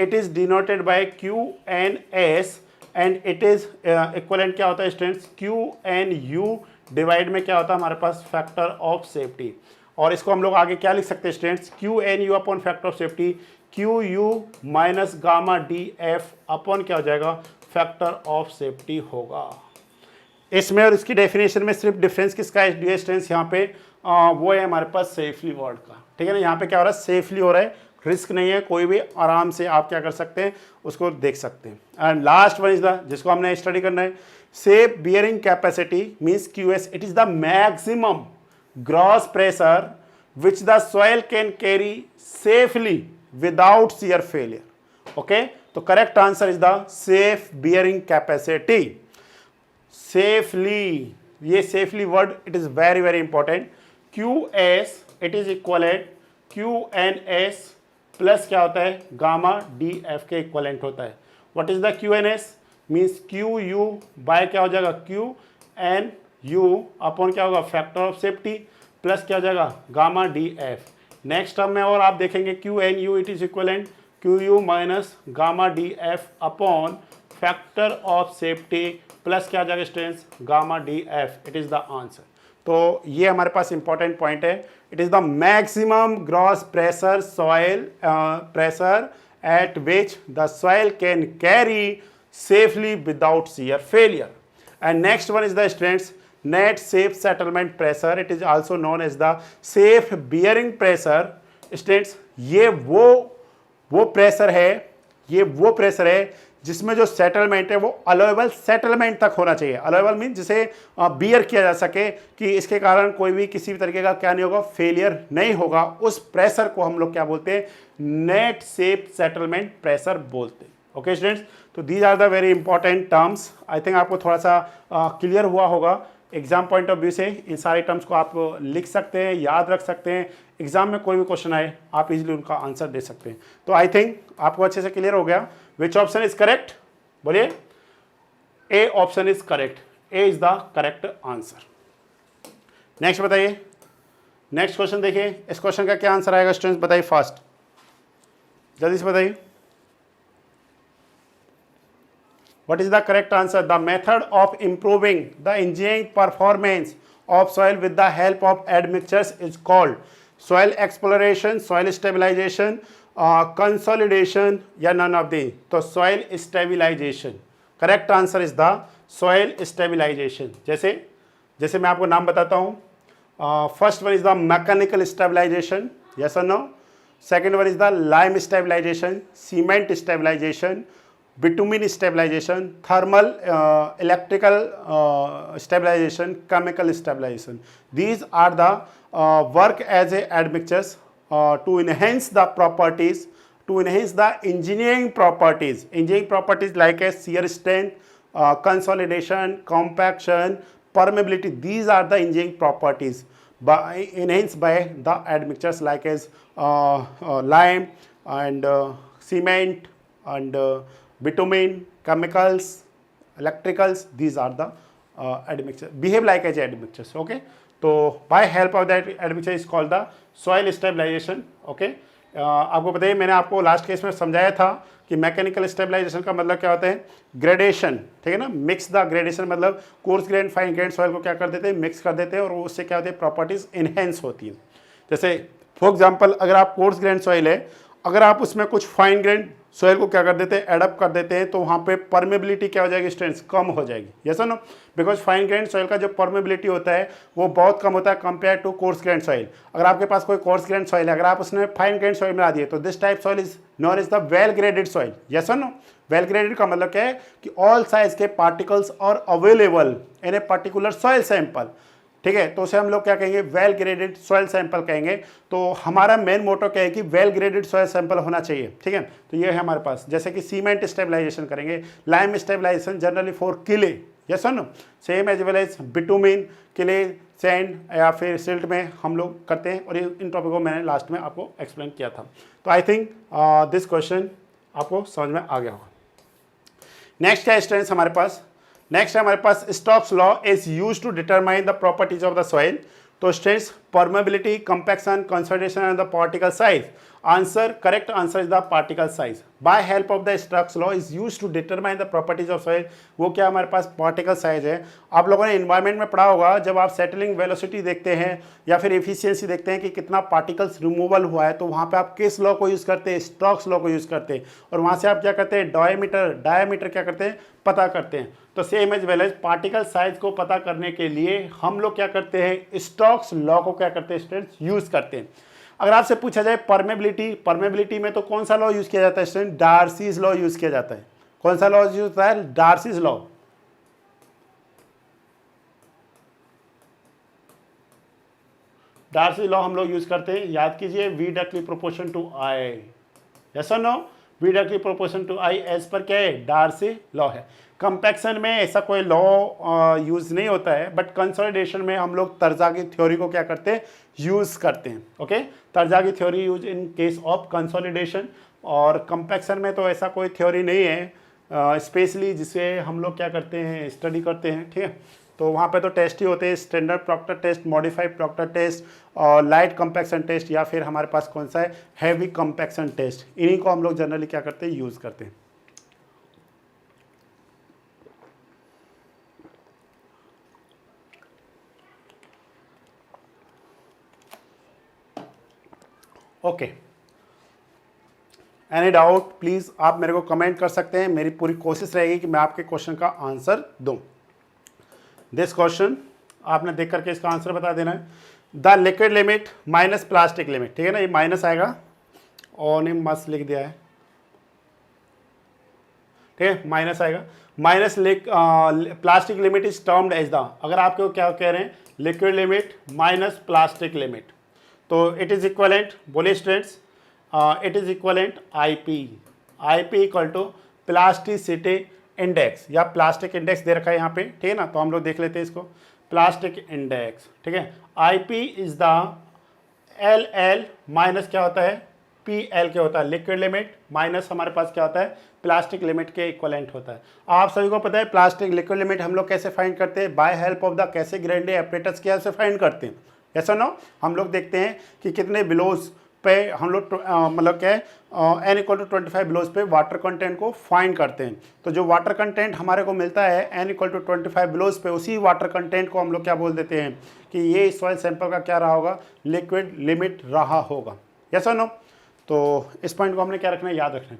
It is denoted by QNS and it is equivalent क्या होता है स्टूडेंट्स? QNU डिवाइड में क्या होता है हमारे पास? Factor of safety. और इसको हम लोग आगे क्या लिख सकते हैं students? QNU upon factor of safety, QU minus gamma DF upon क्या हो जाएगा? फैक्टर ऑफ सेफ्टी होगा। इसमें और इसकी डेफिनेशन में सिर्फ डिफरेंस किसका है स्टूडेंट्स? यहाँ पे वो है हमारे पास सेफली वर्ड का, ठीक है ना? यहाँ पे क्या हो रहा है? सेफली हो रहा है, रिस्क नहीं है, कोई भी आराम से आप क्या कर सकते हैं? उसको देख सकते हैं। And last one is the, जिसको हमने स्टडी करना है, safe bearing capacity means QS। It is the maximum gross pressure which the soil can carry safely without shear failure. Okay, तो correct answer is the safe bearing capacity. Safely, ये safely word it is very very important. QS it is equivalent QNS plus क्या होता है? Gamma DF के equivalent होता है। What is the QNS? Means QU bye क्या हो जाएगा? QNU अपॉन क्या होगा? फैक्टर ऑफ सेफ्टी प्लस क्या हो जाएगा? Gamma DF। नेक्स्ट टर्म में और आप देखेंगे QNU it is equivalent QU minus gamma DF upon factor of safety plus क्या आ जाएगा students? Gamma DF। It is the answer. तो ये हमारे पास इंपॉर्टेंट पॉइंट है। It is the maximum gross pressure soil pressure at which the soil can carry safely without shear failure. And next one is the students net safe settlement pressure. It is also known as the safe bearing pressure. Students ये वो pressure है, ये वो pressure है जिसमें जो settlement है वो अलोएबल सेटलमेंट तक होना चाहिए। अलोएबल मीन जिसे बियर किया जा सके कि इसके कारण कोई भी किसी भी तरीके का क्या नहीं होगा? फेलियर नहीं होगा। उस प्रेशर को हम लोग क्या बोलते हैं? नेट सेफ सेटलमेंट प्रेशर बोलते हैं। ओके स्टूडेंट्स, तो these are the very important terms. I think आपको थोड़ा सा क्लियर हुआ होगा एग्जाम पॉइंट ऑफ व्यू से इन सारे टर्म्स को आप लिख सकते हैं, याद रख सकते हैं, एग्जाम में कोई भी क्वेश्चन आए आप इजीली उनका आंसर दे सकते हैं। तो आई थिंक आपको अच्छे से क्लियर हो गया। विच ऑप्शन इज करेक्ट, बोलिए। A option is correct, A is the correct answer. Next बताइए, नेक्स्ट क्वेश्चन देखिए, इस क्वेश्चन का क्या आंसर आएगा स्टूडेंट्स, बताइए फास्ट, जल्दी से बताइए। What is the correct answer? The method of improving the engineering performance of soil with the help of admixtures is called soil exploration, soil stabilization, consolidation या none of the। तो soil stabilization, correct answer is the soil stabilization। जैसे मैं आपको नाम बताता हूँ, first one is the mechanical stabilization, yes or no? Second one is the lime stabilization, cement stabilization, bitumen stabilization, thermal electrical stabilization, chemical stabilization. These are the work as a admixtures to enhance the properties, to enhance the engineering properties like as shear strength, consolidation, compaction, permeability. These are the engineering properties enhanced by the admixtures like as lime and cement and bitumen, chemicals, electricals. These are the admixtures, behave like as admixtures, okay? तो by help of that admixture is called the soil stabilization, okay? आपको पता है मैंने आपको last case में समझाया था कि मैकेनिकल स्टेबलाइजेशन का मतलब क्या होता है, ग्रेडेशन, ठीक है ना, मिक्स द ग्रेडेशन, मतलब coarse grain fine grain soil को क्या कर देते हैं, मिक्स कर देते हैं और उससे क्या होती है, प्रॉपर्टीज इनहेंस होती है। जैसे फॉर एग्जांपल अगर आप कोर्स ग्रेन सॉइल है, अगर आप उसमें कुछ फाइन ग्रेन सॉइल को क्या कर देते हैं, एडअप कर देते हैं, तो वहाँ पे परमेबिलिटी क्या हो जाएगी स्टूडेंट्स, कम हो जाएगी। यस और no? Because fine grain soil का जो परमेबिलिटी होता है वो बहुत कम होता है compare to coarse grain soil. अगर आपके पास कोई कोर्स ग्रेन सॉइल है, अगर आप उसने फाइन ग्रेन सॉइल में ला दिए तो this type soil is non is the well graded soil. Yes और नो? वेल ग्रेडेड का मतलब क्या है कि ऑल साइज के पार्टिकल्स और available in a particular soil sample, ठीक है, तो उसे हम लोग क्या कहेंगे, वेल ग्रेडेड सॉइल सैंपल कहेंगे। तो हमारा मेन मोटो क्या है कि वेल ग्रेडेड सॉइल सैंपल होना चाहिए, ठीक है। तो ये है हमारे पास, जैसे कि सीमेंट स्टेबलाइजेशन करेंगे, lime stabilisation generally for clay, yes और no, same as well as bitumen, clay, sand या फिर सिल्ट में हम लोग करते हैं, और इन टॉपिक को मैंने लास्ट में आपको एक्सप्लेन किया था। तो आई थिंक दिस क्वेश्चन आपको समझ में आ गया होगा। नेक्स्ट क्या स्टूडेंट्स हमारे पास, नेक्स्ट है हमारे पास Stokes law is use to determine the properties of the soil. तो students permeability, compaction, consolidation and the particle size. Answer, correct answer is the particle size. By help of the Stokes law is use to determine the properties of soil. वो क्या हमारे पास particle size है। आप लोगों ने environment में पढ़ा होगा, जब आप सेटलिंग वेलोसिटी देखते हैं या फिर एफिशिएंसी देखते हैं कि कितना पार्टिकल्स रिमूवल हुआ है, तो वहाँ पे आप किस लॉ को यूज़ करते हैं, स्टोक्स लॉ को यूज़ करते हैं, और वहाँ से आप क्या करते हैं, डायमीटर क्या करते हैं, पता करते हैं। तो same as well as particle size को पता करने के लिए हम लोग क्या करते हैं, स्टोक्स लॉ को क्या करते हैं स्टूडेंट्स, यूज करते हैं। अगर आपसे पूछा जाए परमेबिलिटी में तो कौन सा लॉ यूज किया जाता है स्टूडेंट, डार्सीज लॉ यूज किया जाता है। कौन सा लॉ यूज होता है, डार्सीज लॉ। डार्सी लॉ हम लोग यूज करते हैं, याद कीजिए, V directly proportion to I, yes और no, V directly proportion to I as per क्या है, डार्सी लॉ है। कंपैक्शन में ऐसा कोई लॉ यूज नहीं होता है, बट कंसोलिडेशन में हम लोग तर्जा की थ्योरी को क्या करते हैं, यूज करते हैं, ओके। तर्जा की theory use in case of consolidation, और कंपैक्शन में तो ऐसा कोई थ्योरी नहीं है स्पेशली जिसे हम लोग क्या करते हैं, स्टडी करते हैं, ठीक है। तो वहाँ पे तो टेस्ट ही होते हैं, standard Proctor test, modified Proctor test, और लाइट कंपैक्शन टेस्ट, या फिर हमारे पास कौन सा है, हैवी कंपैक्शन टेस्ट। इन्हीं को हम लोग जनरली क्या करते हैं, यूज़ करते हैं। ओके, एनी डाउट प्लीज़ आप मेरे को कमेंट कर सकते हैं। मेरी पूरी कोशिश रहेगी कि मैं आपके क्वेश्चन का आंसर दूं। दिस क्वेश्चन आपने देख करके इसका आंसर बता देना है। The liquid limit minus plastic limit, ठीक है ना, ये माइनस आएगा और ने मस्त लिख दिया है, ठीक है, माइनस आएगा। Minus plastic limit is termed as the, अगर आपको क्या कह रहे हैं, liquid limit minus plastic limit, तो इट इज इक्वलेंट, बोलिए students, it is equivalent IP equal to plasticity index, या प्लास्टिक इंडेक्स दे रखा है यहाँ पे, ठीक है ना। तो हम लोग देख लेते हैं इसको, प्लास्टिक इंडेक्स, ठीक है। IP is the LL minus क्या होता है PL क्या होता है, लिक्विड लिमिट माइनस हमारे पास क्या होता है प्लास्टिक लिमिट के इक्वलेंट होता है। आप सभी को पता है प्लास्टिक लिक्विड लिमिट हम लोग कैसे फाइंड करते हैं, बाय हेल्प ऑफ द कैसे ग्रेंडे एपरेटस की हेल्प से फाइंड करते हैं, ऐसा नो। हम लोग देखते हैं कि कितने बिलोज पे हम लोग मतलब क्या है n = 25 बिलोज पे वाटर कंटेंट को फाइंड करते हैं। तो जो वाटर कंटेंट हमारे को मिलता है n = 25 बिलोज पे, उसी वाटर कंटेंट को हम लोग क्या बोल देते हैं कि ये सॉइल सैंपल का क्या रहा होगा, लिक्विड लिमिट रहा होगा, यस और नो। तो इस पॉइंट को हमने क्या रखना है, याद रखना है।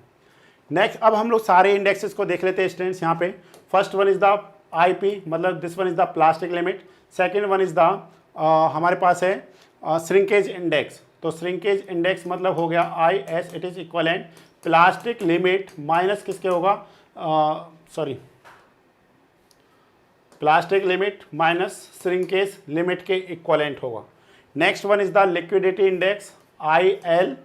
नेक्स्ट अब हम लोग सारे इंडेक्सेस को देख लेते हैं स्टूडेंट्स। यहाँ पे first one is the IP, मतलब this one is the plastic limit. Second one is the हमारे पास है श्रिंकेज इंडेक्स। तो श्रिंकेज इंडेक्स मतलब हो गया IS, it is equivalent plastic limit minus किसके होगा, sorry plastic limit minus shrinkage limit के इक्वलेंट होगा। Next one is the liquidity index IL,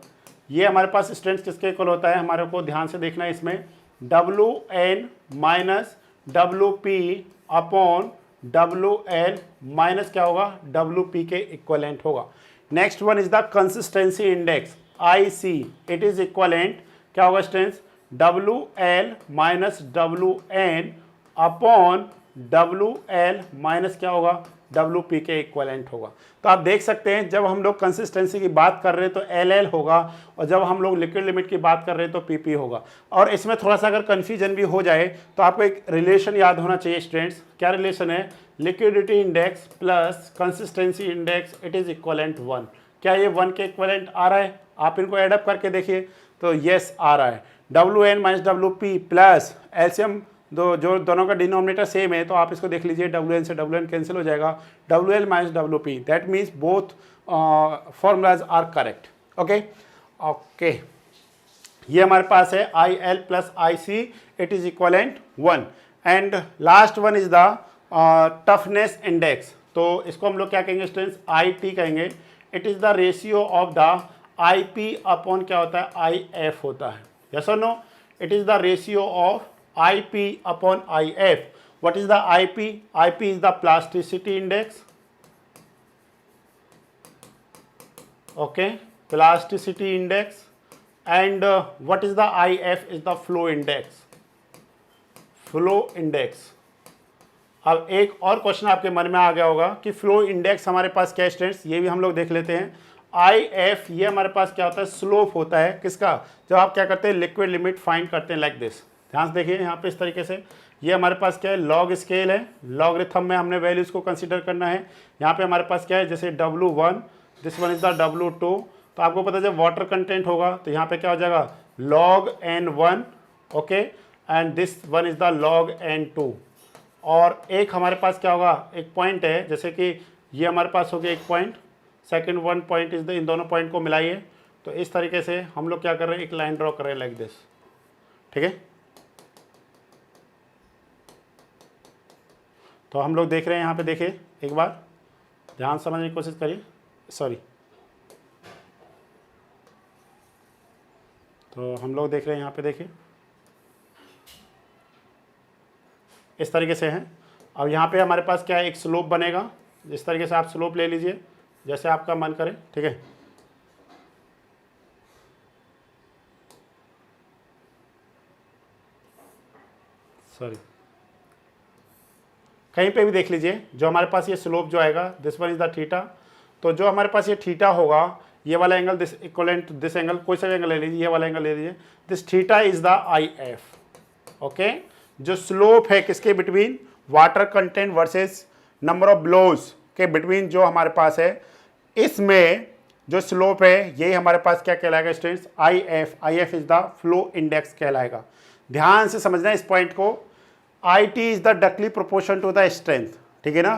ये हमारे पास स्टूडेंट्स किसके इक्वल होता है, हमारे को ध्यान से देखना है इसमें, WN minus WP upon WL minus क्या होगा WP के इक्वलेंट होगा। Next one is the consistency index IC, it is equivalent क्या होगा students, WL minus WN upon WL minus क्या होगा WP के इक्वलेंट होगा। तो आप देख सकते हैं जब हम लोग कंसिस्टेंसी की बात कर रहे हैं तो LL होगा, और जब हम लोग लिक्विड लिमिट की बात कर रहे हैं तो PP होगा। और इसमें थोड़ा सा अगर कन्फ्यूजन भी हो जाए तो आपको एक रिलेशन याद होना चाहिए स्टूडेंट्स। क्या रिलेशन है, liquidity index plus consistency index it is equivalent 1। क्या ये 1 के इक्वलेंट आ रहा है, आप इनको एडअप करके देखिए तो यस आ रहा है। WN minus WP plus LCM जो दोनों का डिनोमिनेटर सेम है, तो आप इसको देख लीजिए, WN से WN कैंसिल हो जाएगा, WL minus WP, that means both formulas are correct. Okay okay, ये हमारे पास है IL plus IC it is equivalent 1। And last one is the toughness index. तो इसको हम लोग क्या कहेंगे स्टूडेंट्स, IT कहेंगे। It is the ratio of the IP upon क्या होता है IF होता है, यस और no. It is the ratio of IP upon IF. What is the IP? IP is the plasticity index. Okay, plasticity index. And what is the IF? Is the flow index. Flow index. अब एक और question आपके मन में आ गया होगा कि flow index हमारे पास क्या स्टूडेंट्स, ये भी हम लोग देख लेते हैं। IF ये हमारे पास क्या होता है, स्लोप होता है किसका, जब आप क्या करते हैं लिक्विड लिमिट फाइंड करते हैं लाइक दिस। ध्यान से देखिए यहाँ पे इस तरीके से, ये हमारे पास क्या है लॉग स्केल है, लॉगरिथम में हमने वैल्यूज़ को कंसीडर करना है। यहाँ पे हमारे पास क्या है, जैसे W1, this one is the W2। तो आपको पता है जब वाटर कंटेंट होगा तो यहाँ पे क्या हो जाएगा log N1, okay, and this one is the log N2। और एक हमारे पास क्या होगा, एक पॉइंट है, जैसे कि ये हमारे पास हो गया एक point, second one point is the, इन दोनों पॉइंट को मिलाइए। तो इस तरीके से हम लोग क्या कर रहे हैं, एक लाइन ड्रॉ कर रहे हैं लाइक दिस, ठीक है। तो हम लोग देख रहे हैं यहाँ पे, देखिए एक बार ध्यान समझने की कोशिश करिए, सॉरी। तो हम लोग देख रहे हैं यहाँ पे, देखिए इस तरीके से है। अब यहाँ पे हमारे पास क्या है, एक स्लोप बनेगा, इस तरीके से आप स्लोप ले लीजिए जैसे आपका मन करे, ठीक है। सॉरी, कहीं पे भी देख लीजिए, जो हमारे पास ये स्लोप जो आएगा, this one is the theta. तो जो हमारे पास ये थीटा होगा, ये वाला angle this equivalent this angle, कोई सा एंगल ले लीजिए, ये वाला एंगल ले लीजिए, this theta is the IF। Okay, जो स्लोप है किसके between, water content versus number of blows के बिटवीन जो हमारे पास है, इसमें जो स्लोप है यही हमारे पास क्या कहलाएगा students, IF is the flow index कहलाएगा। ध्यान से समझना इस पॉइंट को, IT is the directly proportion to the strength, ठीक है ना।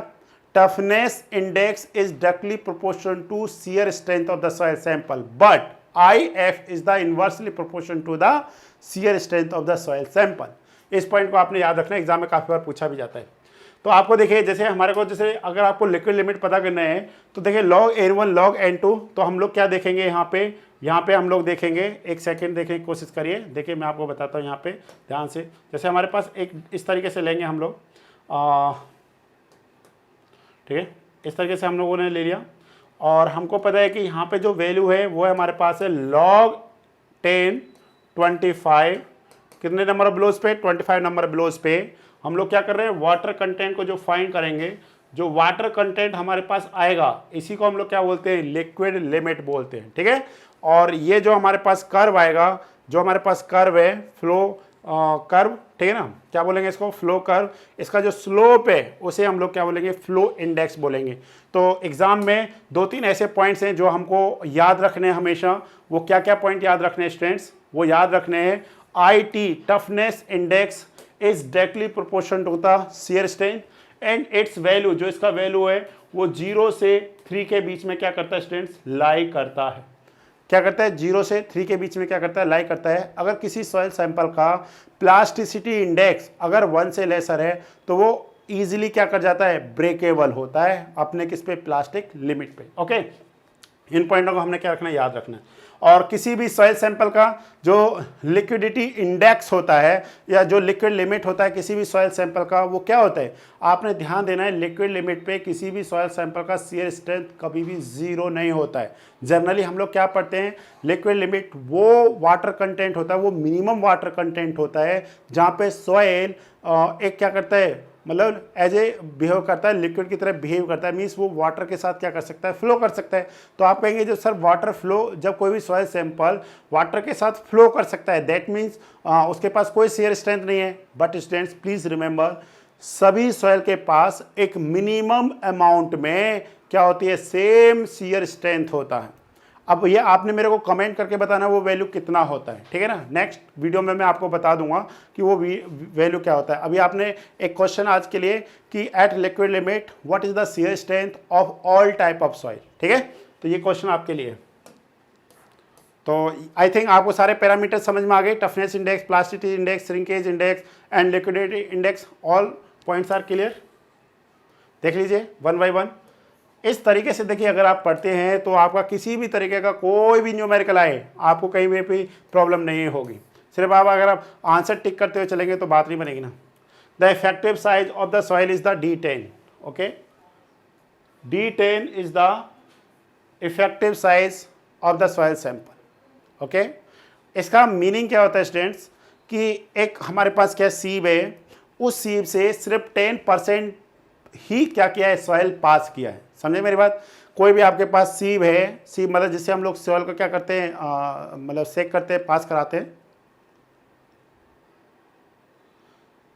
Toughness index is directly proportion to shear strength of the soil sample, but IF is the inversely proportion to the shear strength of the soil sample. इस point को आपने याद रखना, exam में काफी बार पूछा भी जाता है। तो आपको देखिए, जैसे हमारे को, जैसे अगर आपको लिक्विड लिमिट पता करना है तो देखिए log N1 log N2, तो हम लोग क्या देखेंगे यहाँ पे हम लोग देखेंगे, एक सेकंड देखने की कोशिश करिए, देखिए मैं आपको बताता हूँ यहाँ पे ध्यान से। जैसे हमारे पास एक इस तरीके से लेंगे हम लोग, ठीक है, इस तरीके से हम लोगों ने ले लिया। और हमको पता है कि यहाँ पे जो वैल्यू है वो है हमारे पास है log 10 25, कितने नंबर ऑफ बिलोज पे, 25 नंबर ऑफ बिलोज पे हम लोग क्या कर रहे हैं, वाटर कंटेंट को जो फाइंड करेंगे, जो वाटर कंटेंट हमारे पास आएगा इसी को हम लोग क्या बोलते हैं, लिक्विड लिमिट बोलते हैं। ठीक है, और ये जो हमारे पास कर्व आएगा, जो हमारे पास कर्व है फ्लो कर्व, ठीक है ना, क्या बोलेंगे इसको, फ्लो कर्व, इसका जो स्लोप है उसे हम लोग क्या बोलेंगे, फ्लो इंडेक्स बोलेंगे। तो एग्जाम में 2-3 ऐसे पॉइंट्स हैं जो हमको याद रखने हैं हमेशा। वो क्या क्या पॉइंट याद रखने हैं स्टूडेंट्स, वो याद रखने हैं, IT toughness index is directly proportional to the shear strength and its value, जो इसका वैल्यू है वो 0 से 3 के बीच में क्या करता है स्टूडेंट्स, लाई करता है। क्या करता है, 0 से 3 के बीच में क्या करता है, लाई करता है। अगर किसी सॉइल सैंपल का प्लास्टिसिटी इंडेक्स अगर 1 से लेसर है तो वो इजीली क्या कर जाता है, ब्रेकेबल होता है अपने किस पे, प्लास्टिक लिमिट पे। ओके, इन पॉइंटों को हमने क्या रखना है, याद रखना है। और किसी भी सॉइल सैंपल का जो लिक्विडिटी इंडेक्स होता है या जो लिक्विड लिमिट होता है किसी भी सॉइल सैंपल का, वो क्या होता है, आपने ध्यान देना है, लिक्विड लिमिट पे किसी भी सॉइल सैंपल का शियर स्ट्रेंथ कभी भी 0 नहीं होता है। जनरली हम लोग क्या पढ़ते हैं, लिक्विड लिमिट वो वाटर कंटेंट होता है, वो मिनिमम वाटर कंटेंट होता है जहाँ पे सॉइल एक क्या करता है, मतलब एज ए बिहेव करता है, लिक्विड की तरह बिहेव करता है, मीन्स वो वाटर के साथ क्या कर सकता है, फ्लो कर सकता है। तो आप कहेंगे जो सर वाटर फ्लो, जब कोई भी सॉइल सैंपल वाटर के साथ फ्लो कर सकता है, दैट मीन्स उसके पास कोई शियर स्ट्रेंथ नहीं है। बट स्टूडेंट्स प्लीज रिमेंबर, सभी सॉइल के पास एक मिनिमम अमाउंट में क्या होती है, सेम शियर स्ट्रेंथ होता है। अब ये आपने मेरे को कमेंट करके बताना वो वैल्यू कितना होता है, ठीक है ना। नेक्स्ट वीडियो में मैं आपको बता दूंगा कि वो वैल्यू क्या होता है। अभी आपने एक क्वेश्चन आज के लिए कि at liquid limit what is the shear strength of all type of soil, ठीक है, तो ये क्वेश्चन आपके लिए। तो आई थिंक आपको सारे पैरामीटर समझ में आ गए, toughness index, plasticity index, shrinkage index and liquidity index, all points are clear. देख लीजिए 1 by 1 इस तरीके से। देखिए अगर आप पढ़ते हैं तो आपका किसी भी तरीके का कोई भी न्यूमेरिकल आए आपको कहीं में भी प्रॉब्लम नहीं होगी। सिर्फ आप अगर आप आंसर टिक करते हुए चलेंगे तो बात नहीं बनेगी ना। The effective size of the soil is the D10, okay, D10 is the effective size of the soil sample, okay. इसका मीनिंग क्या होता है स्टूडेंट्स, कि एक हमारे पास क्या सीब है, उस सीब से सिर्फ 10% ही क्या किया है, सॉइल पास किया है। समझे मेरी बात। कोई भी आपके पास सीब है, सीब मतलब जिससे हम लोग सॉइल को क्या करते हैं, मतलब सेक करते हैं, पास कराते हैं,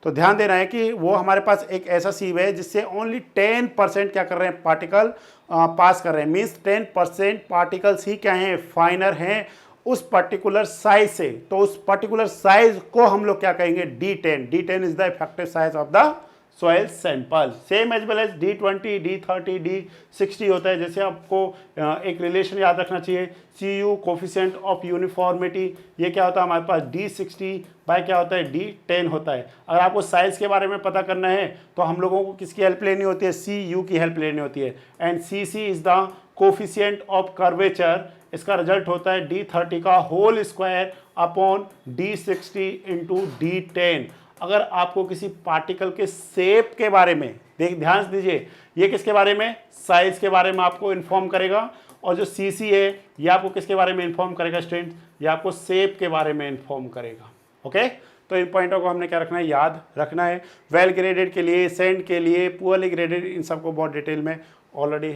तो ध्यान देना है कि वो हमारे पास एक ऐसा सीब है जिससे ओनली 10% क्या कर रहे हैं, पार्टिकल पास कर रहे हैं। मीन्स 10% पार्टिकल्स ही क्या हैं, फाइनर हैं उस पर्टिकुलर साइज से। तो उस पर्टिकुलर साइज को हम लोग क्या कहेंगे, D10। D10 is the effective size of the soil sample. Same as well as D20, D30, D60 होता है। जैसे आपको एक रिलेशन याद रखना चाहिए, CU कोफिशिएंट ऑफ यूनिफॉर्मिटी, ये क्या होता है हमारे पास D60 बाय क्या होता है, D10 होता है। अगर आपको साइज के बारे में पता करना है तो हम लोगों को किसकी हेल्प लेनी होती है, CU की हेल्प लेनी होती है। And CC is the coefficient of curvature, इसका रिजल्ट होता है D30 का whole square upon D60 into D10। अगर आपको किसी पार्टिकल के शेप के बारे में ध्यान दीजिए, ये किसके बारे में, साइज के बारे में आपको इन्फॉर्म करेगा, और जो CC है ये आपको किसके बारे में इन्फॉर्म करेगा स्टूडेंट, ये आपको शेप के बारे में इन्फॉर्म करेगा। ओके, तो इन पॉइंटों को हमने क्या रखना है, याद रखना है। वेल ग्रेडेड के लिए, सेंड के लिए, पुअरली ग्रेडेड, इन सबको बहुत डिटेल में ऑलरेडी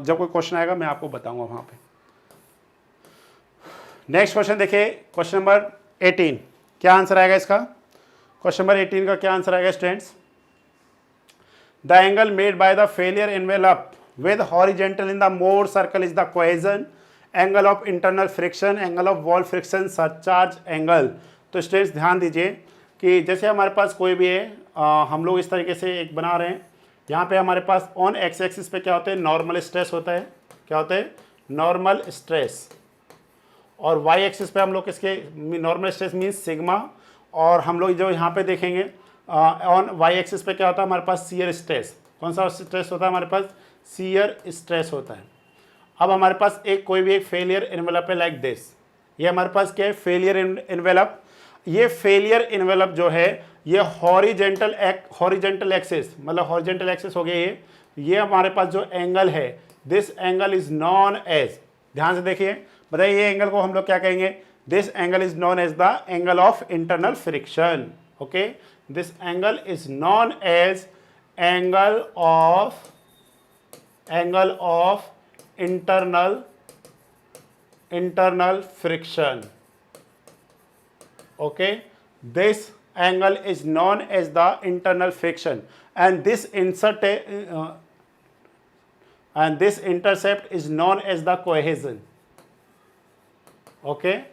जब कोई क्वेश्चन आएगा मैं आपको बताऊंगा वहाँ पे। नेक्स्ट क्वेश्चन देखिए, क्वेश्चन नंबर 18, क्या आंसर आएगा इसका। क्वेश्चन नंबर 18 का क्या आंसर आएगा students, the angle made by the failure envelope with horizontal in the Mohr circle is the cohesion, angle of internal friction, angle of wall friction, surcharge angle। तो students ध्यान दीजिए कि जैसे हमारे पास कोई भी है, हम लोग इस तरीके से एक बना रहे हैं। यहाँ पे हमारे पास ऑन एक्स एक्सिस पे क्या होता है, नॉर्मल स्ट्रेस होता है, क्या होता है, नॉर्मल स्ट्रेस। और वाई एक्सिस पे हम लोग किसके, नॉर्मल स्ट्रेस मीन्स सिग्मा। और हम लोग जो यहाँ पे देखेंगे ऑन वाई एक्सिस पे क्या होता है हमारे पास, शियर स्ट्रेस। कौन सा स्ट्रेस होता है हमारे पास, शियर स्ट्रेस होता है। अब हमारे पास एक कोई भी एक फेलियर एनवेलप है लाइक दिस, ये हमारे पास क्या है, फेलियर एनवेलप। ये फेलियर एनवेलप जो है ये हॉरिजेंटल एक्सिस, मतलब हॉरिजेंटल एक्सिस हो गया ये, ये हमारे पास जो एंगल है, this angle is known as, ध्यान से देखिए, बताइए ये एंगल को हम लोग क्या कहेंगे, this angle is known as the angle of internal friction. Okay, this angle is known as angle of internal friction. Okay, this angle is known as the internal friction, and this intercept is known as the cohesion. Okay,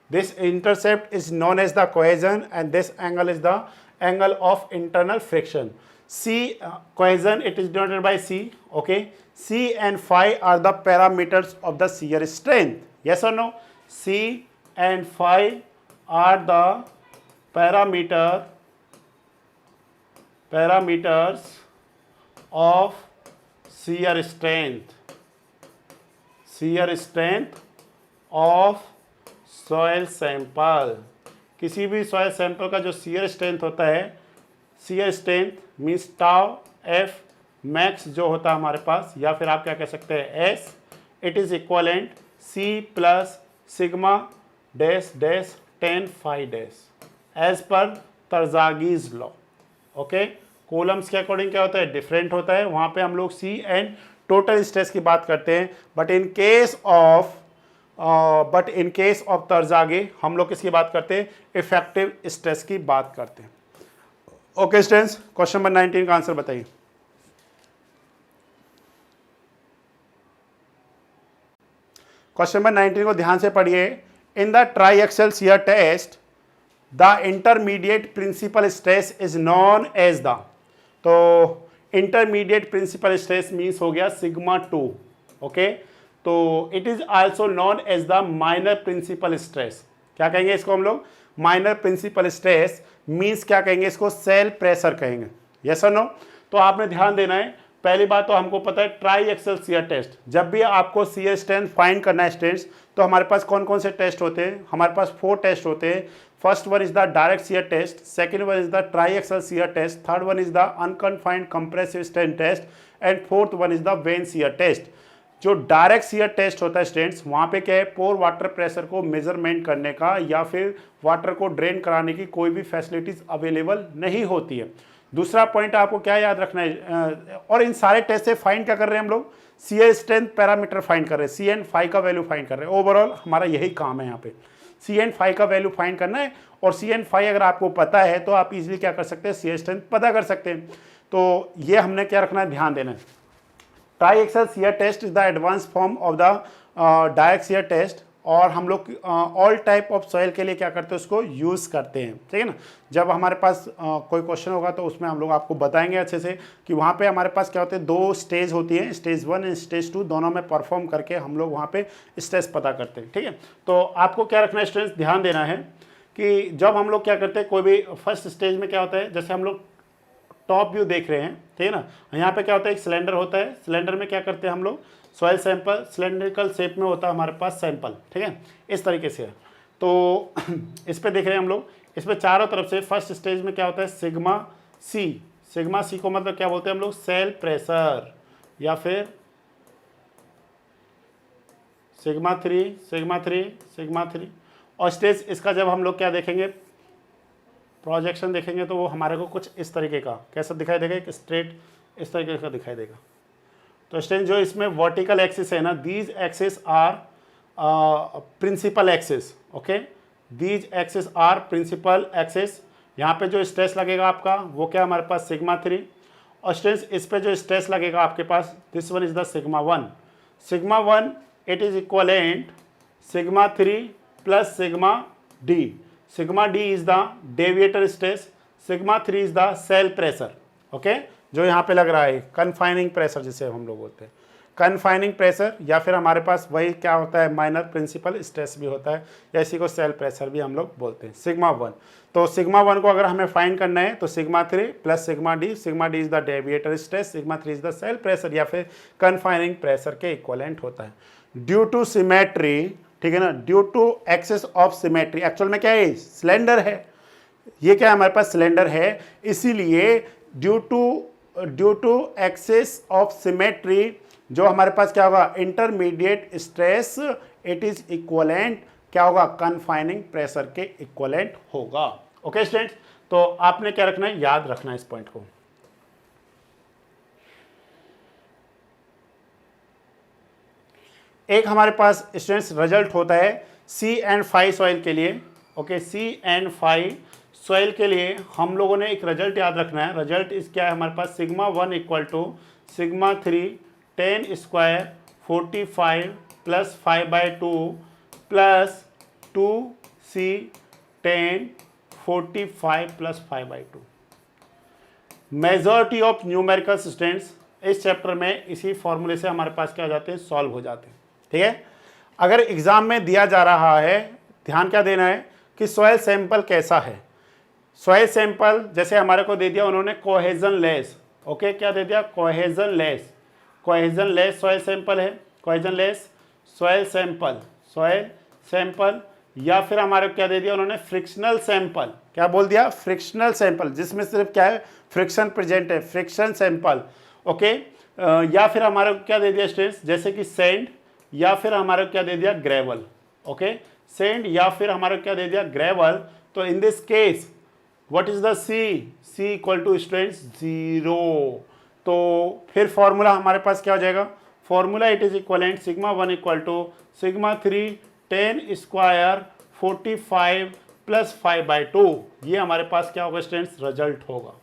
this intercept is known as the cohesion, and this angle is the angle of internal friction. C, cohesion, it is denoted by C. Okay, C and phi are the parameters of the shear strength. Yes or no? C and phi are the parameters of shear strength of soil sample. किसी भी soil sample का जो shear strength होता है, shear strength means tau F max जो होता है हमारे पास, या फिर आप क्या कह सकते हैं S, it is equivalent C plus sigma dash dash tan phi dash as per Terzaghi's law. Okay, columns के अकॉर्डिंग क्या होता है, डिफरेंट होता है, वहाँ पे हम लोग सी एंड टोटल स्ट्रेस की बात करते हैं, बट इन केस ऑफ तरजागी हम लोग किसकी बात करते हैं, इफेक्टिव स्ट्रेस की बात करते हैं। ओके स्टूडेंट्स, क्वेश्चन नंबर 19 का आंसर बताइए। क्वेश्चन नंबर 19 को ध्यान से पढ़िए। In the triaxial shear test the intermediate principal stress is known as the, तो इंटरमीडिएट प्रिंसिपल स्ट्रेस मीन्स हो गया सिग्मा 2। ओके, तो it is also known as the minor principal stress. क्या कहेंगे इसको हम लोग, माइनर प्रिंसिपल स्ट्रेस मीन्स क्या कहेंगे इसको, सेल प्रेशर कहेंगे। यस और नो? तो आपने ध्यान देना है, पहली बात तो हमको पता है ट्राईएक्सल शियर टेस्ट, जब भी आपको शियर स्ट्रेंथ फाइंड करना है स्टूडेंट्स, तो हमारे पास कौन कौन से टेस्ट होते हैं, हमारे पास 4 टेस्ट होते हैं। First one is the direct shear test, second one is the triaxial shear test, third one is the unconfined compressive strength test, and fourth one is the vane shear test. जो direct shear test होता है students, वहाँ पे क्या है, pore water pressure को measurement करने का या फिर वाटर को ड्रेन कराने की कोई भी फैसिलिटीज अवेलेबल नहीं होती है। दूसरा पॉइंट आपको क्या याद रखना है, और इन सारे टेस्ट से फाइंड क्या कर रहे हैं हम लोग, शियर स्ट्रेंथ पैरामीटर फाइंड कर रहे हैं, सी एंड फाई का वैल्यू फाइंड कर रहे हैं। ओवरऑल हमारा यही काम है यहाँ पे, सी एंड फाई का वैल्यू फाइंड करना है, और सी एंड फाई अगर आपको पता है तो आप इजीली क्या कर सकते हैं, शियर स्ट्रेंथ पता कर सकते हैं। तो ये हमने क्या रखना है, ध्यान देना है। Triaxial shear test is the advance form of the direct shear test, और हम लोग ऑल टाइप ऑफ सॉइल के लिए क्या करते हैं, उसको यूज़ करते हैं। ठीक है ना, जब हमारे पास कोई क्वेश्चन होगा तो उसमें हम लोग आपको बताएंगे अच्छे से कि वहाँ पे हमारे पास क्या होते हैं, 2 स्टेज होती है, स्टेज 1 एंड स्टेज 2, दोनों में परफॉर्म करके हम लोग वहाँ पे स्ट्रेस पता करते हैं। ठीक है, तो आपको क्या रखना है स्टूडेंट्स, ध्यान देना है कि जब हम लोग क्या करते हैं, कोई भी फर्स्ट स्टेज में क्या होता है, जैसे हम लोग टॉप व्यू देख रहे हैं, ठीक है ना, यहाँ पे क्या होता है, एक सिलेंडर होता है, सिलेंडर में क्या करते हैं हम लोग, सॉइल सैंपल सिलेंड्रिकल शेप में होता है हमारे पास सैंपल। ठीक है, इस तरीके से है। तो इस पे देख रहे हैं हम लोग, इस पे चारों तरफ से फर्स्ट स्टेज में क्या होता है, सिग्मा सी को मतलब क्या बोलते हैं हम लोग, सेल प्रेशर, या फिर सिग्मा थ्री। और स्टेज इसका जब हम लोग क्या देखेंगे, प्रोजेक्शन देखेंगे, तो वो हमारे को कुछ इस तरीके का कैसा दिखाई देगा, एक स्ट्रेट इस तरीके का दिखाई देगा। तो स्टूडेंट जो इसमें वर्टिकल एक्सिस है ना, these axis are principal axis. Okay, these axis are principal axis. यहाँ पे जो स्ट्रेस लगेगा आपका वो क्या, हमारे पास सिग्मा 3, और स्टूडेंट्स इस पे जो स्ट्रेस लगेगा आपके पास, this one is the sigma 1 it is equivalent sigma 3 plus sigma D. Sigma D is the deviator stress, sigma 3 is the cell pressure. Okay, जो यहाँ पे लग रहा है कन्फाइनिंग प्रेशर जिसे हम लोग बोलते हैं, कन्फाइनिंग प्रेशर, या फिर हमारे पास वही क्या होता है, माइनर प्रिंसिपल स्ट्रेस भी होता है, या इसी को सेल प्रेशर भी हम लोग बोलते हैं, सिग्मा 1। तो सिग्मा 1 को अगर हमें फाइंड करना है तो sigma 3 plus sigma D is the deviator stress, sigma 3 is the cell pressure या फिर कन्फाइनिंग प्रेशर के इक्वलेंट होता है। ड्यू टू सिमेट्री, ठीक है ना, due to axis of symmetry, actual में क्या है, सिलेंडर है, ये क्या है हमारे पास सिलेंडर है, इसीलिए due to due to axis of symmetry जो हमारे पास क्या होगा, intermediate stress, it is equivalent क्या होगा, कन्फाइनिंग प्रेशर के इक्वलेंट होगा। ओके स्टूडेंट्स, तो आपने क्या रखना है, याद रखना है इस पॉइंट को। एक हमारे पास स्टूडेंट्स रिजल्ट होता है C&5 सॉइल के लिए। ओके, C&5 सॉइल के लिए हम लोगों ने एक रिजल्ट याद रखना है। रिजल्ट इस क्या है हमारे पास, σ1 equal to σ3 10 square 45 plus 5/2 plus 2C 10 45 plus 5/2। Majority of numerical students इस चैप्टर में इसी फॉर्मूले से हमारे पास क्या हो जाते हैं, सॉल्व हो जाते हैं। ठीक है, अगर एग्जाम में दिया जा रहा है, ध्यान क्या देना है कि सॉइल सैंपल कैसा है। सॉइल सैंपल जैसे हमारे को दे दिया उन्होंने कोहेजन लेस। ओके, क्या दे दिया, cohesionless. Cohesionless soil sample है, cohesionless soil sample, soil sample. या फिर हमारे को क्या दे दिया उन्होंने, फ्रिक्शनल सैंपल। क्या बोल दिया, फ्रिक्शनल सैंपल, जिसमें सिर्फ क्या है, फ्रिक्शन प्रेजेंट है, फ्रिक्शन सैंपल। ओके, या फिर हमारे को क्या दे दिया स्टूडेंट्स, जैसे कि सैंड, या फिर हमारे को क्या दे दिया, ग्रेवल। ओके, सैंड या फिर हमारे को क्या दे दिया, ग्रेवल। तो in this case what is the C equal to students 0। तो फिर फॉर्मूला हमारे पास क्या हो जाएगा, formula it is equivalent σ1 equal to σ3 10 square 45 plus 5/2। ये हमारे पास क्या होगा स्टूडेंट्स, रिजल्ट होगा।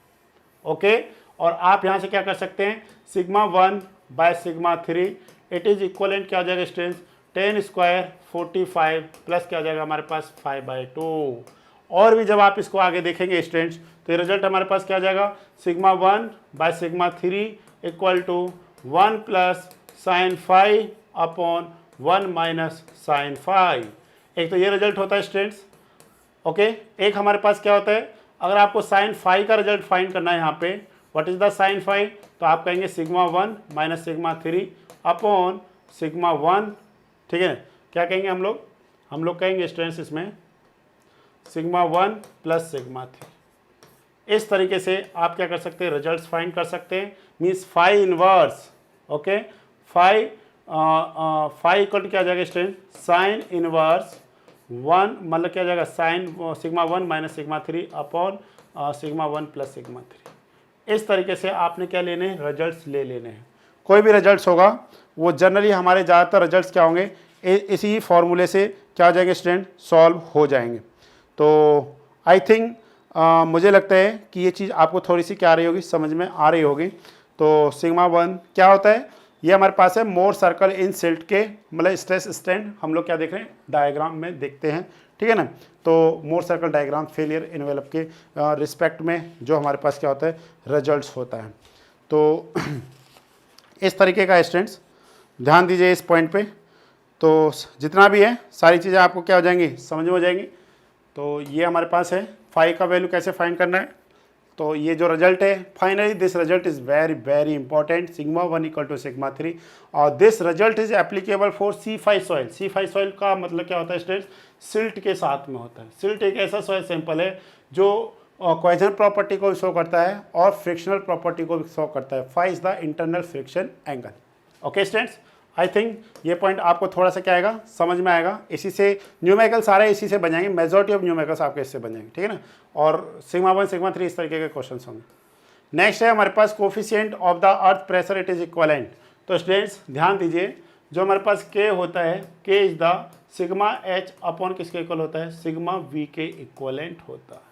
ओके, और आप यहाँ से क्या कर सकते हैं, σ1 बाय σ3 इट इज इक्वलेंट क्या हो जाएगा स्टूडेंट्स, 10 स्क्वायर 45 प्लस क्या हो जाएगा हमारे पास 5/2। और भी जब आप इसको आगे देखेंगे स्टूडेंट्स तो ये रिजल्ट हमारे पास क्या हो जाएगा, σ1 by σ3 equal to 1 plus sine 5 upon 1 minus sine 5। एक तो ये रिजल्ट होता है स्टूडेंट्स। ओके, एक हमारे पास क्या होता है, अगर आपको साइन 5 का रिजल्ट फाइंड करना है यहाँ पे, व्हाट इज द साइन 5, तो आप कहेंगे σ1 माइनस σ3 अपॉन σ1। ठीक है, क्या कहेंगे हम लोग कहेंगे स्टूडेंट्स इसमें σ1 प्लस σ3। इस तरीके से आप क्या कर सकते हैं, रिजल्ट्स फाइंड कर सकते हैं। Means phi inverse. Okay, phi equal to क्या आ जाएगा स्टूडेंट, साइन इनवर्स 1 मतलब क्या आ जाएगा, साइन σ1 माइनस σ3 अपॉन σ1 प्लस σ3। इस तरीके से आपने क्या लेने हैं, रिजल्ट्स ले लेने हैं। कोई भी रिजल्ट्स होगा वो जनरली हमारे ज़्यादातर रिजल्ट्स क्या होंगे, इसी फॉर्मूले से क्या हो जाएंगे स्टूडेंट, सॉल्व हो जाएंगे। तो आई थिंक मुझे लगता है कि ये चीज़ आपको थोड़ी सी क्या रही होगी, समझ में आ रही होगी। तो σ1 क्या होता है, ये हमारे पास है मोर सर्कल इन सिल्ट के, मतलब स्ट्रेस स्ट्रेंड हम लोग क्या देख रहे हैं, डायग्राम में देखते हैं। ठीक है ना, तो मोर सर्कल डायग्राम फेलियर इन्वेलप के रिस्पेक्ट में जो हमारे पास क्या होता है, रिजल्ट्स होता है। तो इस तरीके का स्टूडेंट्स ध्यान दीजिए इस पॉइंट पे। तो जितना भी है सारी चीज़ें आपको क्या हो जाएंगी, समझ में हो जाएंगी। तो ये हमारे पास है फाई का वैल्यू कैसे फाइंड करना है। तो ये जो रिजल्ट है, finally this result is very very important, σ1 equal to σ3, और this result is applicable for C5 soil. C5 soil का मतलब क्या होता है स्टूडेंट्स, सिल्ट के साथ में होता है। सिल्ट एक ऐसा सॉइल सैंपल है जो कोहेजन प्रॉपर्टी को भी शो करता है और फ्रिक्शनल प्रॉपर्टी को भी शो करता है। Phi is the internal friction angle. Okay students, I think ये पॉइंट आपको थोड़ा सा क्या आएगा, समझ में आएगा। इसी से न्यूमेरिकल सारे इसी से बन जाएंगे, मेजॉरिटी ऑफ न्यूमेरिकल्स आपके इससे बन जाएंगे। ठीक है ना, और σ1 σ3 इस तरीके के क्वेश्चन होंगे। नेक्स्ट है हमारे पास coefficient of the earth pressure it is equivalent. तो स्टूडेंट्स ध्यान दीजिए, जो हमारे पास K होता है, K is the σH upon किसके इक्वल होता है, σV के इक्वलेंट होता है।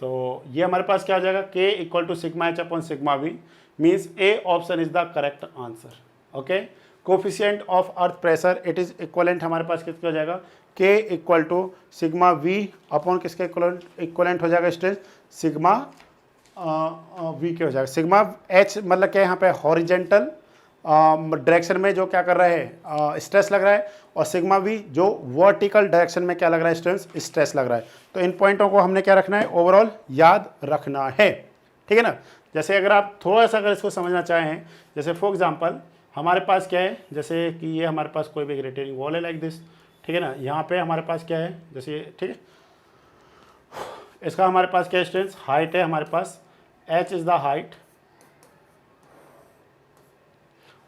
तो ये हमारे पास क्या हो जाएगा, K equal to σH upon σV, means A option is the correct answer. Okay, coefficient of earth pressure it is equivalent हमारे पास किसका हो जाएगा, K equal to σV upon किसके इक्वलेंट हो जाएगा स्टूडेंट, σV के हो जाएगा। σH मतलब क्या है, यहाँ पे हॉरिजेंटल डायरेक्शन में जो क्या कर रहा है, स्ट्रेस लग रहा है, और σV जो वर्टिकल डायरेक्शन में क्या लग रहा है स्टूडेंट्स, स्ट्रेस लग रहा है। तो इन पॉइंटों को हमने क्या रखना है, ओवरऑल याद रखना है। ठीक है ना, जैसे अगर आप थोड़ा सा अगर इसको समझना चाहें, जैसे फॉर एग्जांपल हमारे पास क्या है, जैसे कि ये हमारे पास कोई भी रिटेनिंग वॉल है लाइक दिस। ठीक है ना, यहाँ पे हमारे पास क्या है, जैसे ठीक है, इसका हमारे पास क्या स्टूडेंट्स हाइट है हमारे पास h इज द हाइट,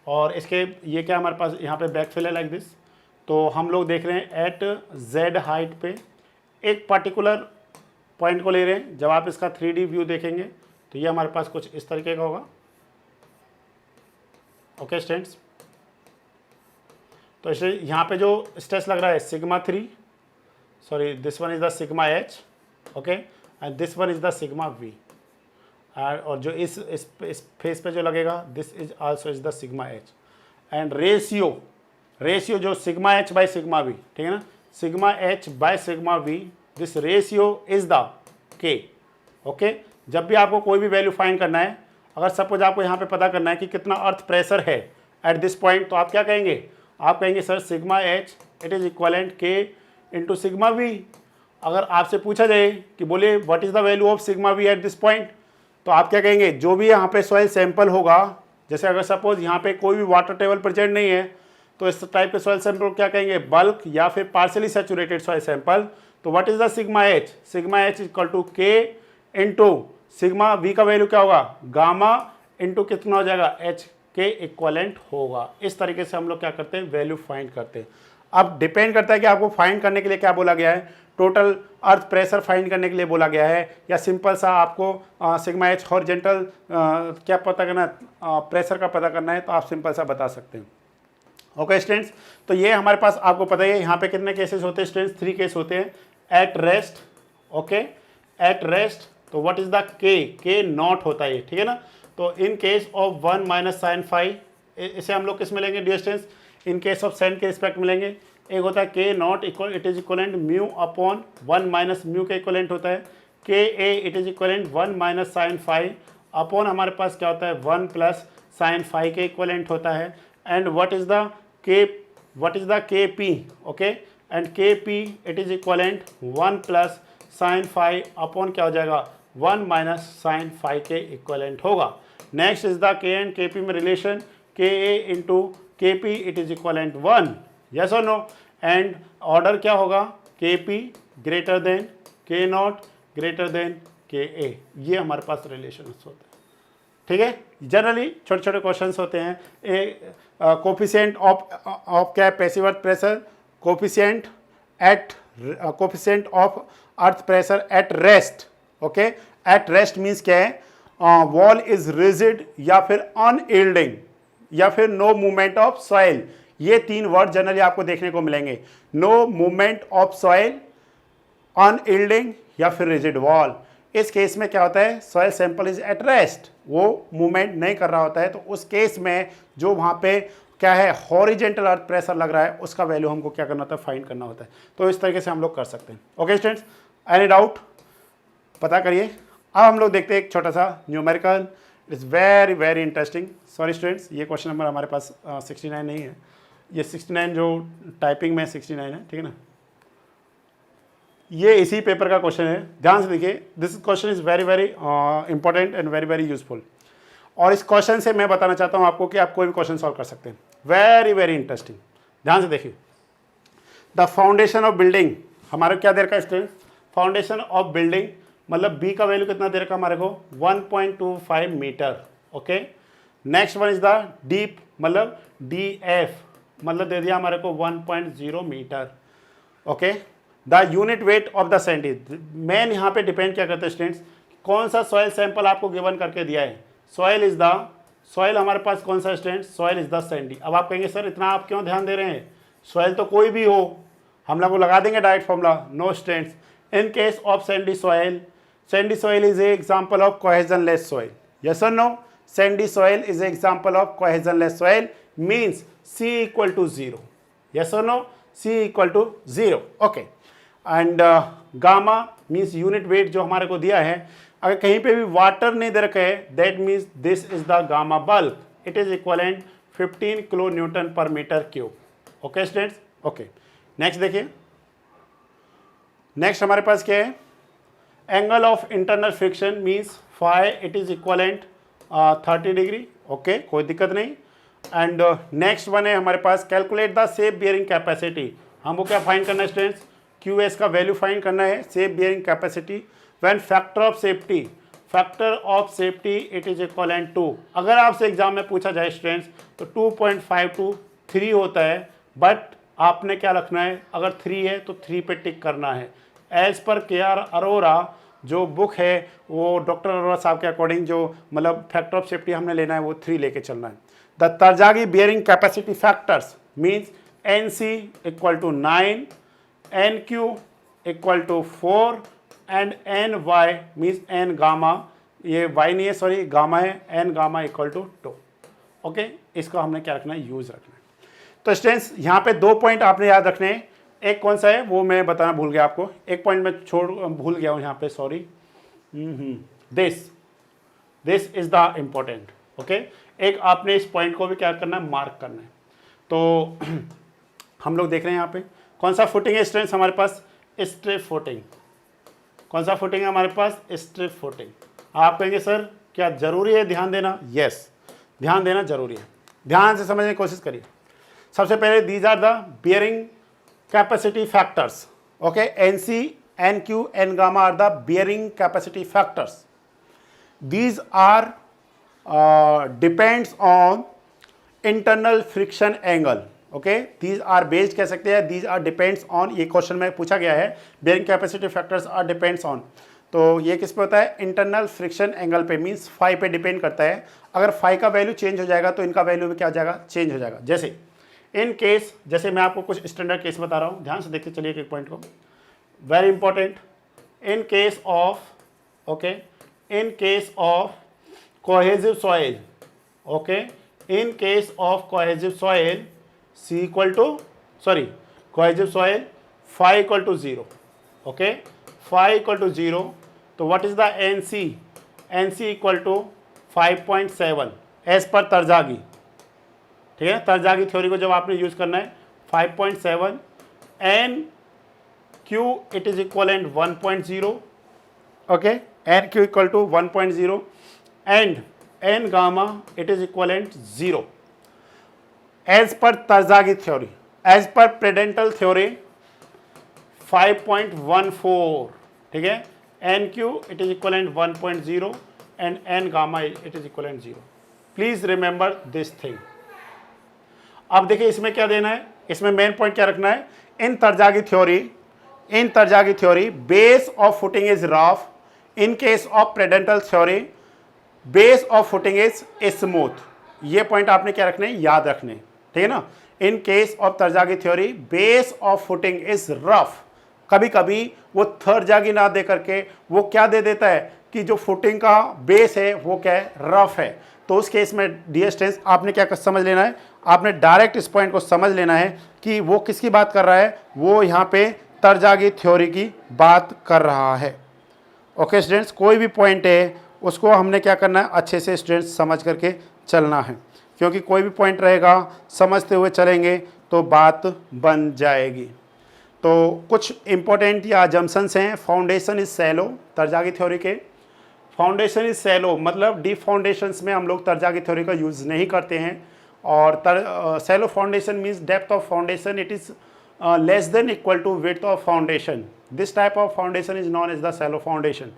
और इसके ये क्या हमारे पास यहाँ पे बैकफिल है लाइक दिस। तो हम लोग देख रहे हैं एट z हाइट पे एक पर्टिकुलर पॉइंट को ले रहे हैं। जब आप इसका 3D व्यू देखेंगे तो ये हमारे पास कुछ इस तरीके का होगा। ओके स्टूडेंट्स, तो इसे यहाँ पे जो स्ट्रेस लग रहा है sigma 3, sorry this one is the sigma h, okay, and this one is the sigma v, और जो इस फेस पे जो लगेगा this is also is the sigma h, and ratio जो sigma h by sigma v, ठीक है ना, sigma h by sigma v, this ratio is the k। Okay, जब भी आपको कोई भी वैल्यू फाइंड करना है, अगर सपोज आपको यहाँ पे पता करना है कि कितना अर्थ प्रेशर है एट दिस पॉइंट, तो आप क्या कहेंगे, आप कहेंगे sir sigma h it is equivalent k into sigma v। अगर आपसे पूछा जाए कि बोले what is the value of sigma v at this point, तो आप क्या कहेंगे, जो भी यहाँ पे सॉइल सैंपल होगा, जैसे अगर सपोज यहाँ पे कोई भी वाटर टेबल प्रेजेंट नहीं है, तो इस टाइप के सॉइल सैंपल को क्या कहेंगे, बल्क या फिर पार्शियली सैचुरेटेड सॉइल सैंपल। तो what is the sigma h, sigma h equal to k into sigma v का वैल्यू क्या होगा, गामा इंटू कितना हो जाएगा, h के इक्वलेंट होगा। इस तरीके से हम लोग क्या करते हैं, वैल्यू फाइंड करते हैं। अब डिपेंड करता है कि आपको फाइंड करने के लिए क्या बोला गया है, टोटल अर्थ प्रेशर फाइंड करने के लिए बोला गया है, या सिंपल सा आपको सिग्मा h हॉरिजॉन्टल क्या पता करना, प्रेशर का पता करना है, तो आप सिंपल सा बता सकते हैं। ओके स्टूडेंट्स, तो ये हमारे पास आपको पता है यहाँ पे कितने केसेस होते हैं स्टूडेंट्स, 3 केस होते हैं। At rest, okay, at rest, तो what is the K naught होता है, ठीक है ना। तो in case of 1 minus sine five, इसे हम लोग किस में लेंगे dear students, in case of sine के रिस्पेक्ट में लेंगे। एक होता है K naught equal, it is equivalent mu upon 1 minus mu के इक्वलेंट होता है। K A it is equivalent 1 minus sine five upon हमारे पास क्या होता है 1 प्लस साइन फाइव के इक्वलेंट होता है। एंड व्हाट इज द के पी, ओके, एंड के P it is equivalent 1 plus sign five upon क्या हो जाएगा 1 माइनस साइन फाइव के इक्वलेंट होगा। नेक्स्ट इज द के एंड के पी में रिलेशन, के ए इंटू के P it is equivalent 1, yes और नो, एंड ऑर्डर क्या होगा, के पी ग्रेटर देन के नॉट ग्रेटर देन के ए, ये हमारे पास रिलेशन होते हैं, ठीक है। जनरली छोटे छोटे क्वेश्चंस होते हैं। कोफिशिएंट ऑफ क्या है, passive earth pressure, coefficient of earth pressure at rest, okay, at rest means क्या है, वॉल इज रिजिड या फिर अनयील्डिंग या फिर नो मूवमेंट ऑफ सॉइल, ये 3 वर्ड जनरली आपको देखने को मिलेंगे। No movement of soil, unyielding या फिर रिजिड वॉल। इस केस में क्या होता है, soil sample is at rest, वो मूवमेंट नहीं कर रहा होता है, तो उस केस में जो वहाँ पे क्या है हॉरिजेंटल अर्थ प्रेशर लग रहा है, उसका वैल्यू हमको क्या करना होता है, फाइंड करना होता है। तो इस तरीके से हम लोग कर सकते हैं। ओके स्टूडेंट्स, एनी डाउट पता करिए। अब हम लोग देखते हैं एक छोटा सा numerical, it is very very interesting. Sorry students, ये क्वेश्चन नंबर हमारे पास 69 नहीं है, ये 69 जो टाइपिंग में 69 है, ठीक है ना, ये इसी पेपर का क्वेश्चन है। ध्यान से देखिए, this question is very very important and very very useful. और इस क्वेश्चन से मैं बताना चाहता हूँ आपको कि आप कोई भी क्वेश्चन सॉल्व कर सकते हैं। वेरी वेरी इंटरेस्टिंग, ध्यान से देखिए। द फाउंडेशन ऑफ बिल्डिंग, हमारे क्या दे रखा है स्टूडेंट, फाउंडेशन ऑफ बिल्डिंग, मतलब बी का वैल्यू कितना दे रखा हमारे को 1.25 metre, okay. Next one is the deep, मतलब डी एफ, मतलब दे दिया हमारे को 1.0 metre, okay. The unit weight of the sand is, main यहाँ पे डिपेंड क्या करते हैं स्टूडेंट्स, कौन सा सॉइल सैंपल आपको गिवन करके दिया है। सॉइल इज द, सॉइल हमारे पास कौन सा student, soil is the Sandy. अब आप कहेंगे सर इतना आप क्यों ध्यान दे रहे हैं, सॉइल तो कोई भी हो, हम लोग को लगा देंगे direct formula. No students, in case of sandy soil is a example of cohesionless soil, yes और no. Sandy soil is a example of cohesionless soil, means C equal to 0, yes और no, C equal to 0, okay. And gamma means unit weight जो हमारे को दिया है, अगर कहीं पे भी वाटर नहीं दे रखा है, that means this is the gamma bulk, it is equivalent 15 kilo newton per metre cube, okay students, okay. Next देखिए, नेक्स्ट हमारे पास क्या है, angle of internal friction means phi, it is equivalent 30 degree, okay, कोई दिक्कत नहीं। And next one है हमारे पास, calculate the safe bearing capacity, हमको क्या फाइंड करना है स्टूडेंट्स, QS का वैल्यू फाइंड करना है, safe bearing capacity. When factor of safety, factor of safety it is equivalent to, अगर आपसे एग्जाम में पूछा जाए स्टूडेंट्स तो 2.52 3 होता है, बट आपने क्या रखना है, अगर 3 है तो 3 पे टिक करना है। एज पर KR अरोरा जो बुक है वो डॉक्टर अरोरा साहब के अकॉर्डिंग जो मतलब फैक्टर ऑफ सेफ्टी हमने लेना है वो 3 लेके चलना है। The Terzaghi bearing capacity factors means NC equal to 9, NQ equal to 4 and NY means N gamma, ये Y नहीं है सॉरी गामा है, N gamma equal to 2। Okay, इसको हमने क्या रखना है, यूज रखना है। तो स्टूडेंट्स यहाँ पे 2 पॉइंट आपने याद रखने हैं, एक कौन सा है वो मैं बताना भूल गया आपको, एक पॉइंट मैं भूल गया हूँ यहाँ पे sorry, this is the important. Okay, एक आपने इस पॉइंट को भी क्या करना है, मार्क करना है। तो हम लोग देख रहे हैं यहाँ पे कौन सा फुटिंग है स्टूडेंट्स हमारे पास, स्ट्रिप फुटिंग। कौन सा फुटिंग है हमारे पास, स्ट्रिप फुटिंग। आप कहेंगे सर क्या जरूरी है ध्यान देना, यस ध्यान देना जरूरी है, ध्यान से समझने की कोशिश करिए। सबसे पहले these are the bearing capacity factors. Okay, NC, NQ, N gamma are the bearing capacity factors. These are depends on internal friction angle. Okay, these are based कह सकते हैं, these are depends on, ये question में पूछा गया है bearing capacity factors are depends on, तो ये किस पे होता है, इंटरनल फ्रिक्शन एंगल पे, मीन्स फाई पे डिपेंड करता है। अगर फाई का वैल्यू चेंज हो जाएगा तो इनका वैल्यू भी क्या हो जाएगा, चेंज हो जाएगा। जैसे इन केस, जैसे मैं आपको कुछ स्टैंडर्ड केस बता रहा हूँ, ध्यान से देखते चलिए एक पॉइंट को, very important. In case of, okay, in case of cohesive soil, okay, in case of cohesive soil C equal to sorry cohesive soil phi equal to 0, okay, phi equal to 0, तो what is the NC, NC equal to 5.7 as per Terzaghi, ठीक है, तरजागी theory को जब आपने use करना है 5.7, NQ it is equivalent 1.0, okay, NQ equal to 1.0 and N gamma it is equivalent 0 as per Terzaghi theory, as per प्रेडेंटल theory 5.14, ठीक है, NQ it is equivalent 1.0 and N gamma it is equivalent 0। Please remember this thing. अब देखिए इसमें क्या देना है, इसमें main point क्या रखना है, in Terzaghi theory base of footing is rough, in case of Prandtl theory base of footing is smooth. ये पॉइंट आपने क्या रखने, याद रखने, ठीक है ना। In case of Terzaghi theory base of footing is rough, कभी कभी वो तरजागी ना दे करके वो क्या दे देता है कि जो फुटिंग का बेस है वो क्या है, रफ है। तो उस केस में डियर स्टूडेंट्स आपने क्या समझ लेना है, आपने डायरेक्ट इस पॉइंट को समझ लेना है कि वो किसकी बात कर रहा है, वो यहाँ पे तरजागी थ्योरी की बात कर रहा है। ओके स्टूडेंट्स, कोई भी पॉइंट है उसको हमने क्या करना है, अच्छे से स्टूडेंट्स समझ करके चलना है, क्योंकि कोई भी पॉइंट रहेगा समझते हुए चलेंगे तो बात बन जाएगी। तो कुछ इंपॉर्टेंट या जम्पशंस हैं। फाउंडेशन इज सैलो, तरजागी थ्योरी के फाउंडेशन इज सैलो मतलब डीप फाउंडेशंस में हम लोग तरजागी थ्योरी का यूज़ नहीं करते हैं, और shallow foundation means depth of foundation it is less than equal to width of foundation. This type of foundation is known as the shallow foundation.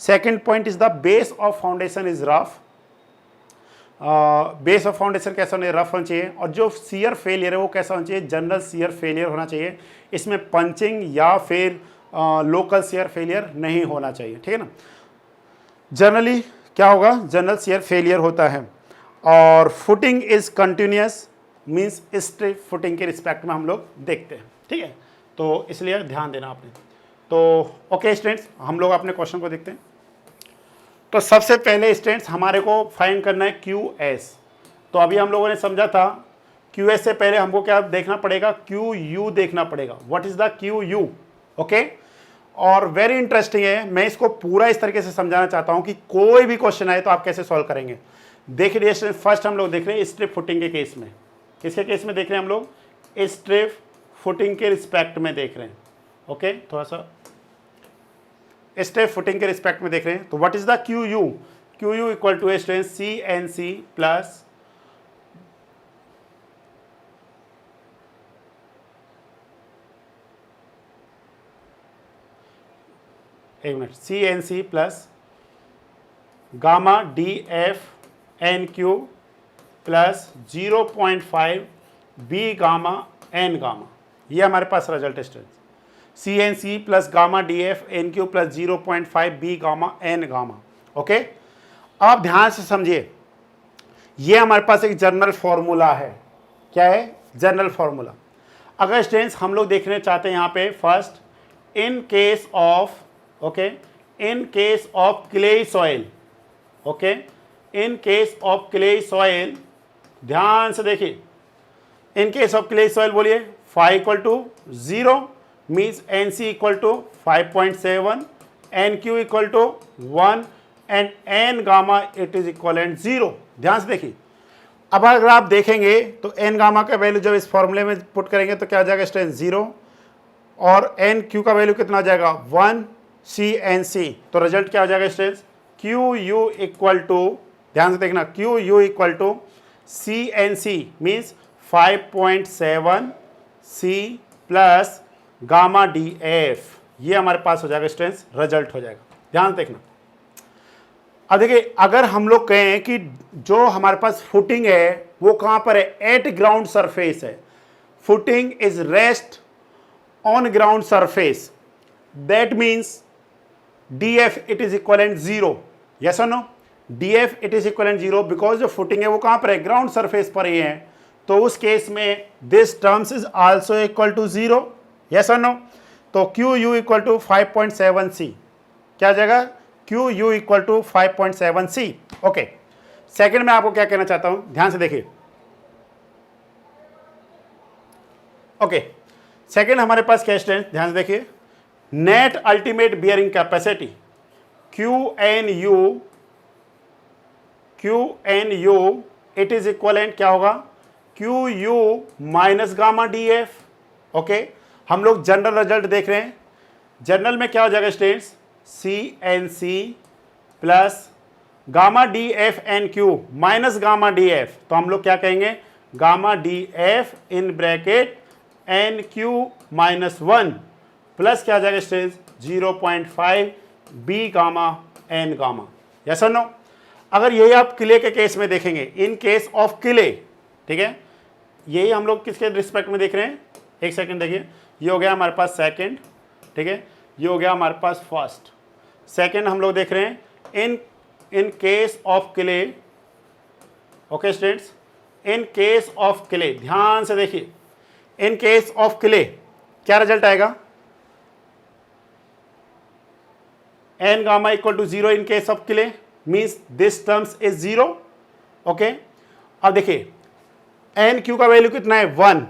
Second point is the base of foundation is rough. Base of foundation कैसा होना चाहिए, rough होना चाहिए, और जो shear failure है वो कैसा होना चाहिए, जनरल सीयर फेलियर होना चाहिए। इसमें पंचिंग या फिर लोकल सीयर फेलियर नहीं होना चाहिए, ठीक है ना। जनरली क्या होगा, जनरल सीयर फेलियर होता है। और footing is continuous means straight footing के रिस्पेक्ट में हम लोग देखते हैं, ठीक है, तो इसलिए ध्यान देना आपने। तो ओके स्टूडेंट्स, हम लोग अपने क्वेश्चन को देखते हैं। तो सबसे पहले स्टूडेंट्स हमारे को फाइंड करना है QS। तो अभी हम लोगों ने समझा था QS से पहले हमको क्या देखना पड़ेगा, QU देखना पड़ेगा। What is the QU, okay. और वेरी इंटरेस्टिंग है, मैं इसको पूरा इस तरीके से समझाना चाहता हूं कि कोई भी क्वेश्चन आए तो आप कैसे सॉल्व करेंगे। देखिए फर्स्ट हम लोग देख रहे हैं स्ट्रिप फुटिंग के केस में, किसके केस में देख रहे हैं हम लोग, स्ट्रिप फुटिंग के रिस्पेक्ट में देख रहे हैं, ओके। थोड़ा सा स्ट्रिप फुटिंग के रिस्पेक्ट में देख रहे हैं। तो what is the QU equal to CNC plus एक मिनट CNC plus gamma D F N Q plus 0.5 B gamma N gamma, ये हमारे पास रिजल्ट है students. C N C plus gamma D F N Q plus 0.5 B gamma N gamma. Okay, आप ध्यान से समझिए, ये हमारे पास एक जनरल फॉर्मूला है। क्या है? General formula. अगर स्टूडेंट्स हम लोग देखने चाहते हैं यहाँ पे first, in case of, okay, in case of clay soil, okay, in case of clay soil, ध्यान से देखिए, in case of clay soil बोलिए phi equal to 0 means N C equal to 5.7, N Q equal to 1 and N gamma it is equivalent 0। ध्यान से देखिए, अब अगर आप देखेंगे तो एन गामा का वैल्यू जब इस फॉर्मूले में पुट करेंगे तो क्या आ जाएगा स्टूडेंट 0, और एन क्यू का वैल्यू कितना आ जाएगा 1 सी एन सी। तो रिजल्ट क्या हो जाएगा students? Q U equal to, ध्यान से देखना, Q U equal to C N C means 5.7 C plus gamma D F, ये हमारे पास हो जाएगा स्टूडेंट्स, रिजल्ट हो जाएगा। ध्यान से देखना। अब देखिए, अगर हम लोग कहें कि जो हमारे पास फुटिंग है वो कहाँ पर है? एट ग्राउंड सरफेस है। Footing is rest on ground surface, that means df it is equivalent 0, yes or no? df it is equivalent 0 because जो फुटिंग है वो कहाँ पर है? ग्राउंड सरफेस पर ही है। तो उस केस में this terms is also equal to 0, yes or no? तो Q U equal to 5.7 C, क्या आ जाएगा? Q U equal to 5.7 C. Okay, second में आपको क्या कहना चाहता हूं, ध्यान से देखिए। ओके, सेकेंड हमारे पास क्या स्टूडेंट, ध्यान से देखिए, net ultimate bearing capacity Q N U it is equivalent क्या होगा? Q U minus gamma D F. Okay, हम लोग जनरल रिजल्ट देख रहे हैं। जनरल में क्या हो जाएगा students? C N C plus gamma D F N Q minus gamma D F, तो हम लोग क्या कहेंगे? Gamma D F in bracket N Q minus 1 plus क्या आ जाएगा students? 0.5 B gamma N gamma. Yes और नो? अगर यही आप क्ले के केस में देखेंगे, इन केस ऑफ क्ले, ठीक है, यही हम लोग किसके रिस्पेक्ट में देख रहे हैं? एक सेकंड देखिए, ये हो गया हमारे पास सेकंड, ठीक है, ये हो गया हमारे पास फर्स्ट। सेकंड हम लोग देख रहे हैं in case of clay. Okay students, in case of clay, ध्यान से देखिए, इन केस ऑफ क्ले क्या रिजल्ट आएगा? N gamma equal to 0 in case of clay means this terms is 0। Okay, अब देखिए एन क्यू का वैल्यू कितना है? 1।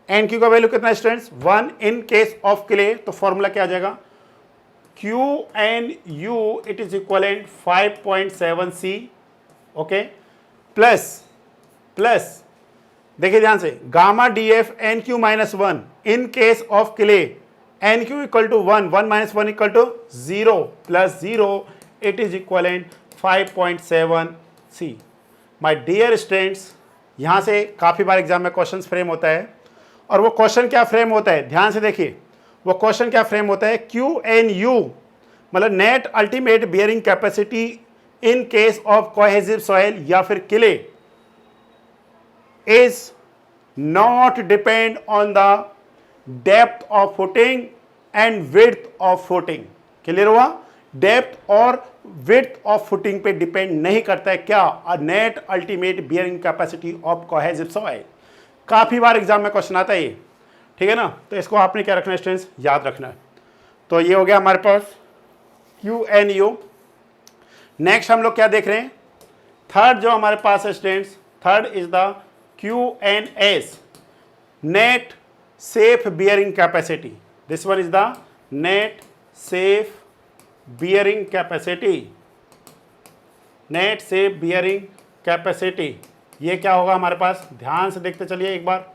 एन क्यू का वैल्यू कितना है students? 1 in case of clay. तो फॉर्मूला क्या आ जाएगा? Q N U it is equivalent 5.7 C, okay, plus देखिए ध्यान से, gamma D F N Q minus 1 in case of clay N Q equal to 1, 1 minus 1 equal to 0 plus 0 it is equivalent 5.7 C. My dear students, यहाँ से काफ़ी बार exam में question frame होता है, और वो क्वेश्चन क्या फ्रेम होता है? ध्यान से देखिए, वो क्वेश्चन क्या फ्रेम होता है? क्यू एन यू मतलब net ultimate bearing capacity in case of cohesive soil या फिर clay is not depend on the depth of footing and width of footing. Clear हुआ? डेप्थ और विड्थ ऑफ फुटिंग पे depend नहीं करता है क्या? Net ultimate bearing capacity of cohesive soil. काफ़ी बार एग्जाम में क्वेश्चन आता है ये, ठीक है ना? तो इसको आपने क्या रखना है स्टूडेंट्स? याद रखना है। तो ये हो गया हमारे पास क्यू एन यू। नेक्स्ट हम लोग क्या देख रहे हैं? थर्ड जो हमारे पास है students, third is the Q N S, net safe bearing capacity. This one is the net safe bearing capacity, net safe bearing capacity. ये क्या होगा हमारे पास? ध्यान से देखते चलिए एक बार।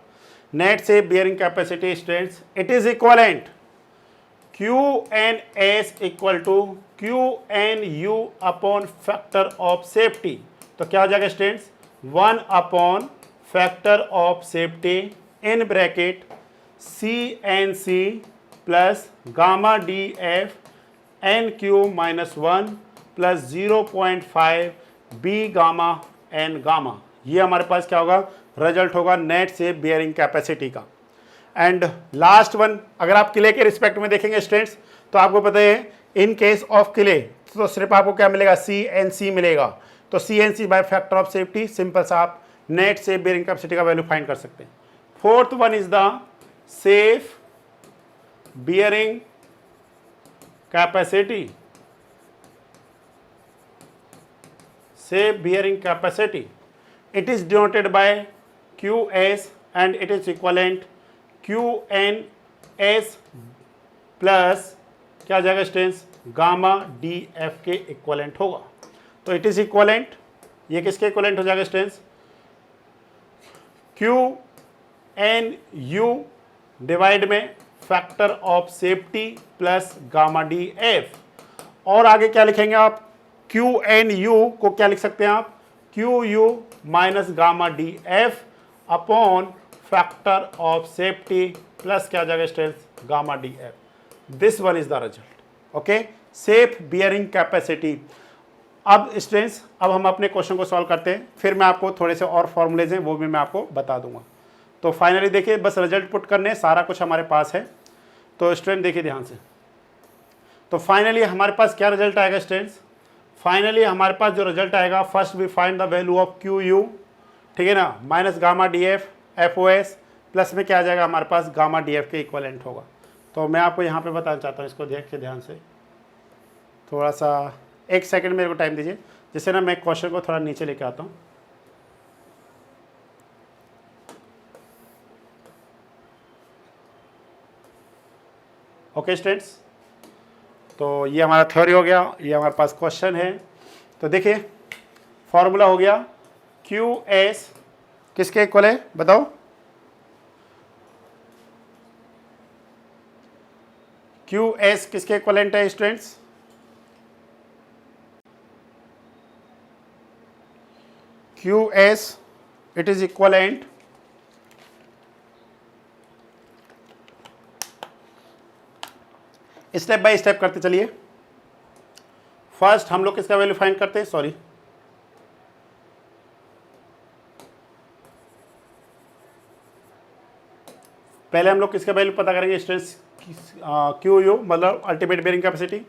Net safe bearing capacity students it is equivalent Q N S equal to Q N U upon factor of safety. तो क्या हो जाएगा students? 1 upon factor of safety in bracket C N C plus gamma D F N Q minus 1 plus 0.5 B gamma N gamma. ये हमारे पास क्या होगा, result होगा नेट सेप बियरिंग कैपेसिटी का। एंड लास्ट वन, अगर आप किले के रिस्पेक्ट में देखेंगे स्टूडेंट्स, तो आपको पता है इन केस ऑफ किले तो सिर्फ आपको क्या मिलेगा, सी एन सी मिलेगा। तो C N C by factor of safety, simple सा आप नेट सेफ बियरिंग कैपेसिटी का वैल्यू फाइंड कर सकते हैं। Fourth one is the safe bearing capacity, safe bearing capacity. It is denoted by QS and it is equivalent QNS plus क्या जाएगा students, gamma DF के equivalent होगा। तो it is equivalent, ये किसके इक्वलेंट हो जाएगा स्टूडेंट्स, QNU डिवाइड में factor of safety plus gamma DF। और आगे क्या लिखेंगे आप, QNU को क्या लिख सकते हैं आप, QU minus gamma DF upon factor of safety plus क्या हो जाएगा students, gamma DF। This one is the result. Okay, safe bearing capacity. अब स्टूडेंट्स, अब हम अपने क्वेश्चन को सॉल्व करते हैं, फिर मैं आपको थोड़े से और फॉर्मूलेज हैं वो भी मैं आपको बता दूंगा। तो फाइनली देखिए, बस रिजल्ट पुट करने, सारा कुछ हमारे पास है। तो स्टूडेंट देखिए ध्यान से, तो फाइनली हमारे पास क्या रिजल्ट आएगा स्टूडेंट्स, फाइनली हमारे पास जो रिजल्ट आएगा, first we find the value of QU, ठीक है ना, minus gamma DF FOS plus में क्या आ जाएगा हमारे पास, गामा DF के इक्वलेंट होगा। तो मैं आपको यहाँ पे बताना चाहता हूँ, इसको देख के ध्यान से, थोड़ा सा 1 सेकंड मेरे को टाइम दीजिए, जिससे ना मैं क्वेश्चन को थोड़ा नीचे लेके आता हूँ। ओके स्टूडेंट्स, तो ये हमारा थ्योरी हो गया, ये हमारे पास क्वेश्चन है। तो देखिए फॉर्मूला हो गया, QS किसके इक्वल है बताओ, QS किसके इक्वलेंट है students, QS it is equivalent step by step करते चलिए। फर्स्ट हम लोग किसका वैल्यू फाइंड करते हैं, सॉरी पहले हम लोग किसका वैल्यू पता करेंगे स्टूडेंट्स, QU मतलब ultimate bearing capacity,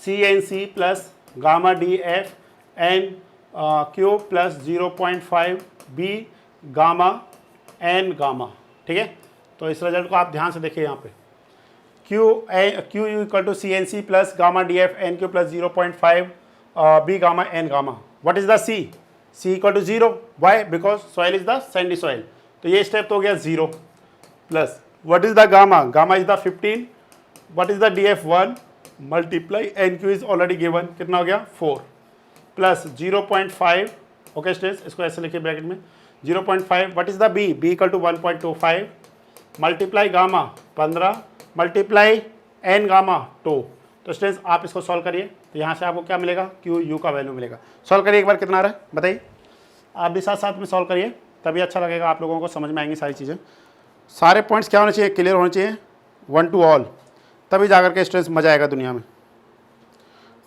CNC plus gamma DF N Q plus 0.5 B gamma N gamma, ठीक है। तो इस रिजल्ट को आप ध्यान से देखिए, यहाँ पे QU equal to CNC plus gamma DF NQ plus 0.5 B gamma N gamma. What is the C equal to 0, why, because soil is the sandy soil. तो ये स्टेप तो हो गया 0 plus what is the gamma, gamma is the 15, what is the DF 1 multiply NQ is already given, कितना हो गया 4 plus 0.5। Okay students, इसको ऐसे लिखिए ब्रैकेट में 0.5, what is the B equal to 1.25 multiply gamma 15 multiply N gamma 2। तो students आप इसको सॉल्व करिए, तो यहाँ से आपको क्या मिलेगा, QU का वैल्यू मिलेगा। सॉल्व करिए एक बार, कितना आ रहा है बताइए, आप भी साथ साथ में सॉल्व करिए, तभी अच्छा लगेगा, आप लोगों को समझ में आएंगी सारी चीज़ें। सारे पॉइंट्स क्या होने चाहिए, क्लियर होने चाहिए, 1 to all, तभी जाकर के स्टूडेंट्स मज़ा आएगा दुनिया में।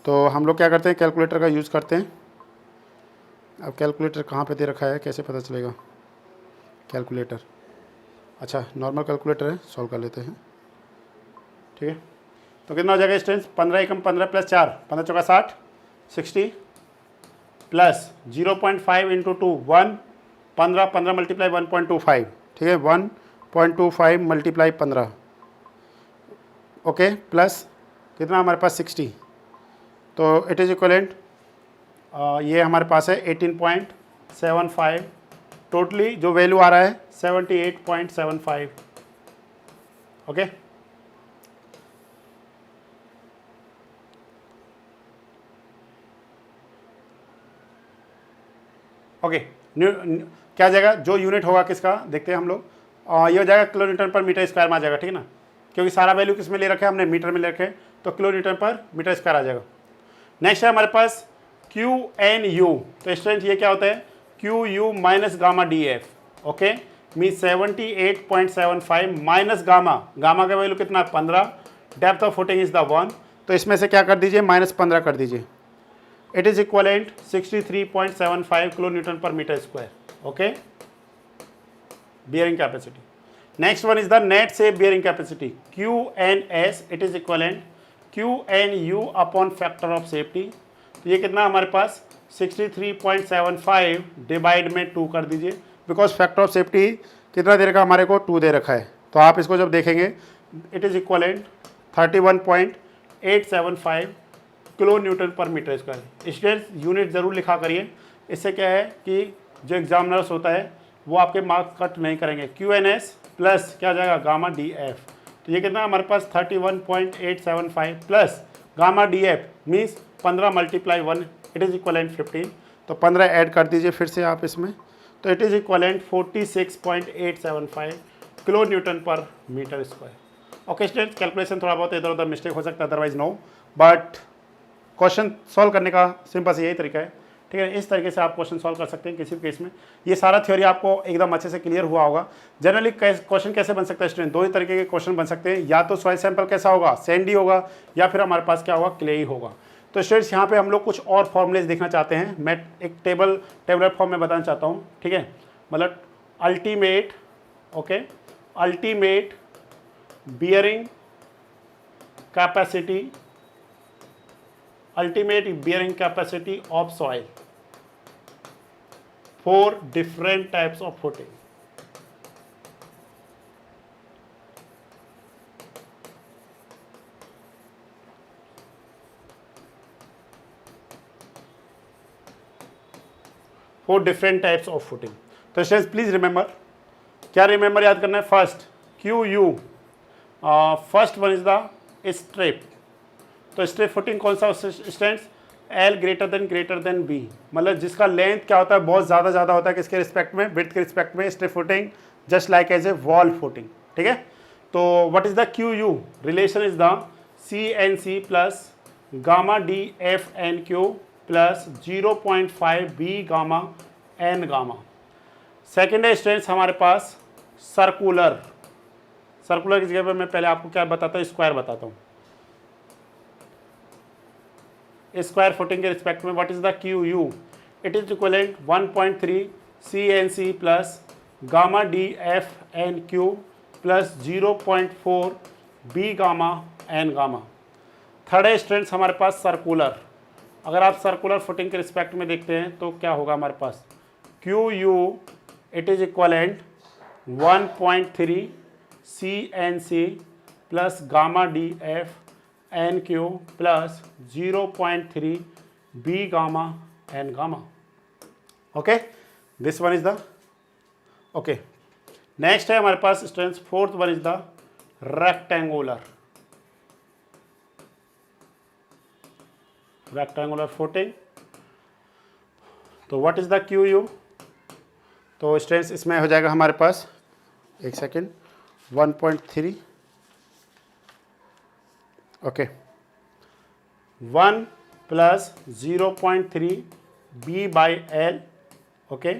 तो हम लोग क्या करते हैं, कैलकुलेटर का यूज़ करते हैं। अब कैलकुलेटर कहाँ पे दे रखा है, कैसे पता चलेगा कैलकुलेटर, अच्छा नॉर्मल कैलकुलेटर है, सॉल्व कर लेते हैं, ठीक है। तो कितना हो जाएगा स्टूडेंट्स, 15 एकम 15 प्लस 4, 15 चौका 60, 60 प्लस 0.5 इंटू 2 1, 15 15 मल्टीप्लाई 1.25, ठीक है, 1.25 मल्टीप्लाई 15, ओके, प्लस कितना हमारे पास 60। तो इट इज़ इक्वलेंट, ये हमारे पास है 18.75, टोटली जो वैल्यू आ रहा है 78.75, ओके। ओके क्या जाएगा, जो यूनिट होगा किसका देखते हैं हम लोग, ये हो जाएगा kilo newton per metre square में आ जाएगा, ठीक है ना, क्योंकि सारा वैल्यू किस में ले रखे हैं हमने, मीटर में ले रखे हैं, तो kilo newton per metre square आ जाएगा। नेक्स्ट है हमारे पास QNU, तो स्टूडेंट ये क्या होता है, QU minus gamma DF, okay, mean 78.75 minus gamma, gamma का वैल्यू कितना 15, depth of footing is the 1, तो इसमें से क्या कर दीजिए, -15 कर दीजिए, it is equivalent 63.75 kilo newton per metre square. Okay, bearing capacity. Next one is the net safe bearing capacity QNS, it is equivalent QNU upon factor of safety। तो ये कितना हमारे पास 63.75 डिवाइड में 2 कर दीजिए, बिकॉज फैक्टर ऑफ सेफ्टी कितना दे रखा हमारे को 2 दे रखा है। तो आप इसको जब देखेंगे it is equivalent 31.875 kilo newton per metre square. Students unit ज़रूर लिखा करिए, इससे क्या है कि जो एग्जामिनर्स होता है वो आपके मार्क्स कट नहीं करेंगे। QNS प्लस क्या हो जाएगा गामा DF, तो ये कितना हमारे पास 31.875 plus gamma DF means 15 multiply 1 it is equivalent 15, तो 15 ऐड कर दीजिए फिर से आप इसमें, तो it is equivalent 46.875 kilo newton per metre square. Okay students, calculation थोड़ा बहुत इधर उधर मिस्टेक हो सकता है, otherwise no, but question solve करने का सिंपल से यही तरीका है। ठीक है, इस तरीके से आप क्वेश्चन सॉल्व कर सकते हैं किसी भी केस में। ये सारा थ्योरी आपको एकदम अच्छे से क्लियर हुआ होगा। जनरली क्वेश्चन कैसे बन सकता है स्टूडेंट, दो ही तरीके के क्वेश्चन बन सकते हैं, या तो सॉइल सैंपल कैसा होगा, सैंडी होगा, या फिर हमारे पास क्या होगा, क्ले ही होगा। तो स्टूडेंट्स यहाँ पे हम लोग कुछ और फॉर्मूलेज देखना चाहते हैं, मैं एक टेबलर फॉर्म में बताना चाहता हूँ। ठीक है, मतलब ultimate, okay, ultimate bearing capacity, ultimate bearing capacity of soil for different types of footing। for different types of footing। तो स्टूडेंट्स प्लीज रिमेंबर, क्या रिमेंबर याद करना है, first QU, first one is the strip. तो strip footing कौन सा students, L greater than B, मतलब जिसका लेंथ क्या होता है बहुत ज़्यादा होता है किसके रिस्पेक्ट में, विड्थ के रिस्पेक्ट में, strip footing just like as a wall footing. ठीक है, तो what is the QU, relation is the CNC plus gamma DFNQ plus 0.5 B gamma N gamma. Second है स्टूडेंट्स हमारे पास सर्कुलर की जगह पर मैं पहले आपको क्या बताता हूँ, स्क्वायर बताता हूँ। स्क्वायर फुटिंग के रिस्पेक्ट में what is the QU, it is equivalent 1.3 CNC plus gamma DFNQ plus 0.4 B gamma N gamma. Third है स्टूडेंट्स हमारे पास सर्कुलर, अगर आप सर्कुलर फुटिंग के रिस्पेक्ट में देखते हैं तो क्या होगा हमारे पास, QU it is equivalent 1.3 CNC plus gamma DFNQ plus 0.3 B gamma N gamma. Okay, this one is the okay. Next है हमारे पास students fourth one is the rectangular footing. तो व्हाट इज द QU, तो students इसमें हो जाएगा हमारे पास, एक second, 1.3, okay, 1 plus 0.3 B by L, okay,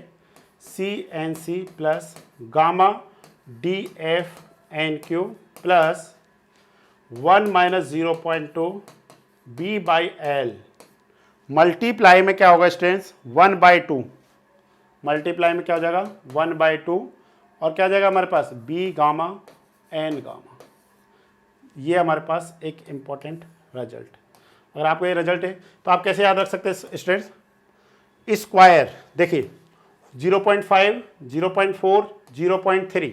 CNC plus gamma DFNQ plus 1 minus 0.2 B by L। Multiply में क्या होगा स्टूडेंट्स, 1/2, मल्टीप्लाई में क्या हो जाएगा 1/2, और क्या हो जाएगा हमारे पास B गामा N गामा। ये हमारे पास एक इम्पॉर्टेंट रिजल्ट। अगर आपको ये रिजल्ट है तो आप कैसे याद रख सकते हैं स्टूडेंट्स, स्क्वायर देखिए 0.5, 0.4, 0.3,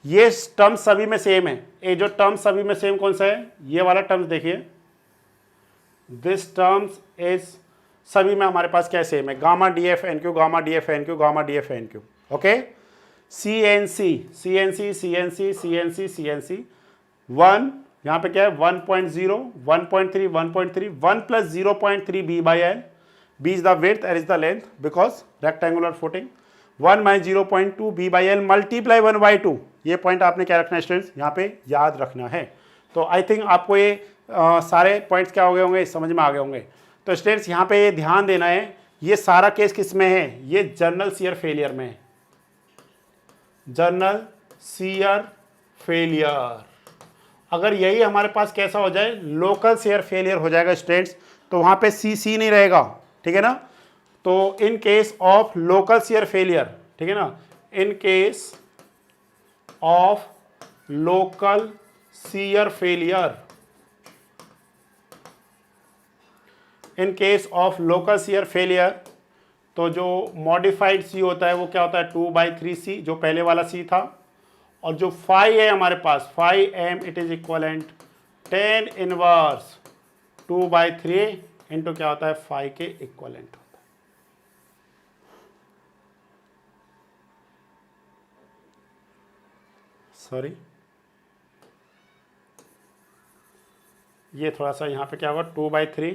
ये टर्म सभी में सेम है। ये जो टर्म सभी में सेम कौन सा है, ये वाला टर्म्स देखिए, दिस टर्म्स इज सभी में हमारे पास क्या सेम है, gamma DFNQ gamma DFNQ gamma DFNQ। Okay, CNC 1 यहाँ पे क्या है 1.0, 1.3, 1.3, 1 plus 0.3 B by L, B is the width, L is the length, because rectangular footing, 1 minus 0.2 B by L multiply 1/2। ये पॉइंट आपने क्या रखना है स्टूडेंट्स, यहाँ पे याद रखना है। तो आई थिंक आपको ये सारे पॉइंट्स क्या हो गए होंगे, समझ में आ गए होंगे। तो स्टूडेंट्स यहाँ पे ये ध्यान देना है, ये सारा केस किस में है, ये जर्नल शियर फेलियर में है, जर्नल शियर फेलियर। अगर यही हमारे पास कैसा हो जाए, लोकल शियर फेलियर हो जाएगा स्टूडेंट्स, तो वहाँ पे CC नहीं रहेगा, ठीक है ना। तो in case of local shear failure, ठीक है ना, in case of local shear failure, in case of local shear failure, तो जो मॉडिफाइड सी होता है वो क्या होता है 2/3c, जो पहले वाला सी था, और जो फाई है हमारे पास phi M, it is equivalent 10 inverse 2/3 into क्या होता है फाई के इक्वलेंट होता है। सॉरी, ये थोड़ा सा यहाँ पे क्या होगा 2/3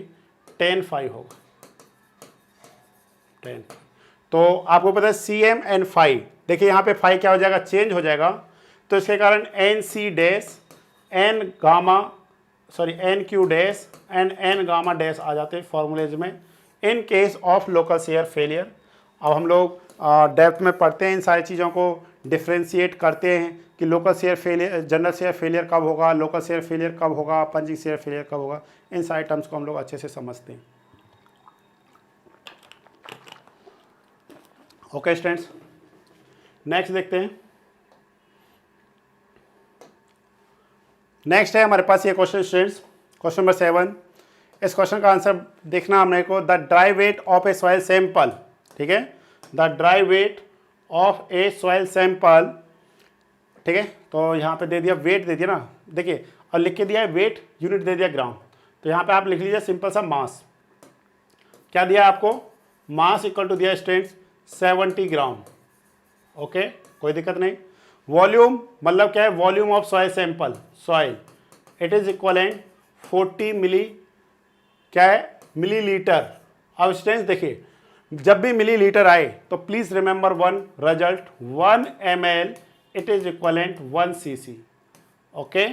10 फाई होगा 10। तो आपको पता है सी एम एन फाई, देखिए यहाँ पे फाई क्या हो जाएगा चेंज हो जाएगा, तो इसके कारण N C dash N gamma sorry N Q dash and N gamma dash आ जाते हैं फॉर्मूलेज में in case of local shear failure. अब हम लोग डेप्थ में पढ़ते हैं, इन सारी चीज़ों को डिफ्रेंशिएट करते हैं कि local shear failure, general share failure कब होगा, लोकल शेयर फेलियर कब होगा, पंजिंग शेयर फेलियर कब होगा, इन सारे टर्म्स को हम लोग अच्छे से समझते हैं। ओके स्टूडेंट्स, नेक्स्ट देखते हैं। नेक्स्ट है हमारे पास ये क्वेश्चन स्टूडेंट्स, क्वेश्चन नंबर 7। इस क्वेश्चन का आंसर देखना हमने को, the dry weight of A soil sample, ठीक है, the dry weight of A soil sample, ठीक है। तो यहाँ पे दे दिया वेट दे दिया ना, देखिए, और लिख के दिया है वेट, यूनिट दे दिया ग्राम, तो यहाँ पे आप लिख लीजिए सिंपल सा मास। क्या दिया आपको, मास इक्वल टू दिया स्टूडेंट्स 70 ग्राम। ओके, कोई दिक्कत नहीं। वॉल्यूम मतलब क्या है, volume of soil sample, soil, it is equivalent 40 मिली, क्या है मिलीलीटर। अब स्टूडेंट्स देखिए, जब भी मिलीलीटर आए तो please remember one result, 1 ml it is equivalent 1 cc। Okay,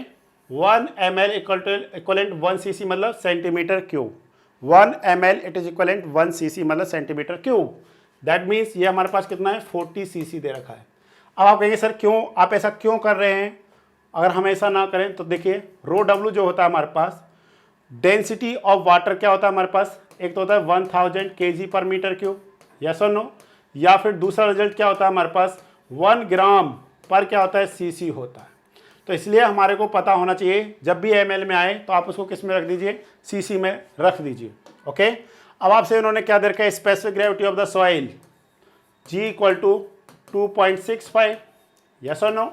1 ml equivalent 1 cc मतलब centimetre cube, 1 ml it is equivalent 1 cc मतलब सेंटीमीटर क्यूब। दैट मीन्स ये हमारे पास कितना है 40 cc दे रखा है। अब आप कहेंगे सर क्यों, आप ऐसा क्यों कर रहे हैं, अगर हम ऐसा ना करें तो देखिए रो डब्ल्यू जो होता है हमारे पास, डेंसिटी ऑफ वाटर क्या होता है हमारे पास, एक तो होता है 1000 kg पर मीटर क्यूब, यस और नो, या फिर दूसरा रिजल्ट क्या होता है हमारे पास 1 ग्राम पर क्या होता है सीसी होता है। तो इसलिए हमारे को पता होना चाहिए, जब भी ml में आए तो आप उसको किस में रख दीजिए, सीसी में रख दीजिए। ओके, अब आपसे उन्होंने क्या दे रखा है, specific gravity of the soil G equal to 2.65, yes और no,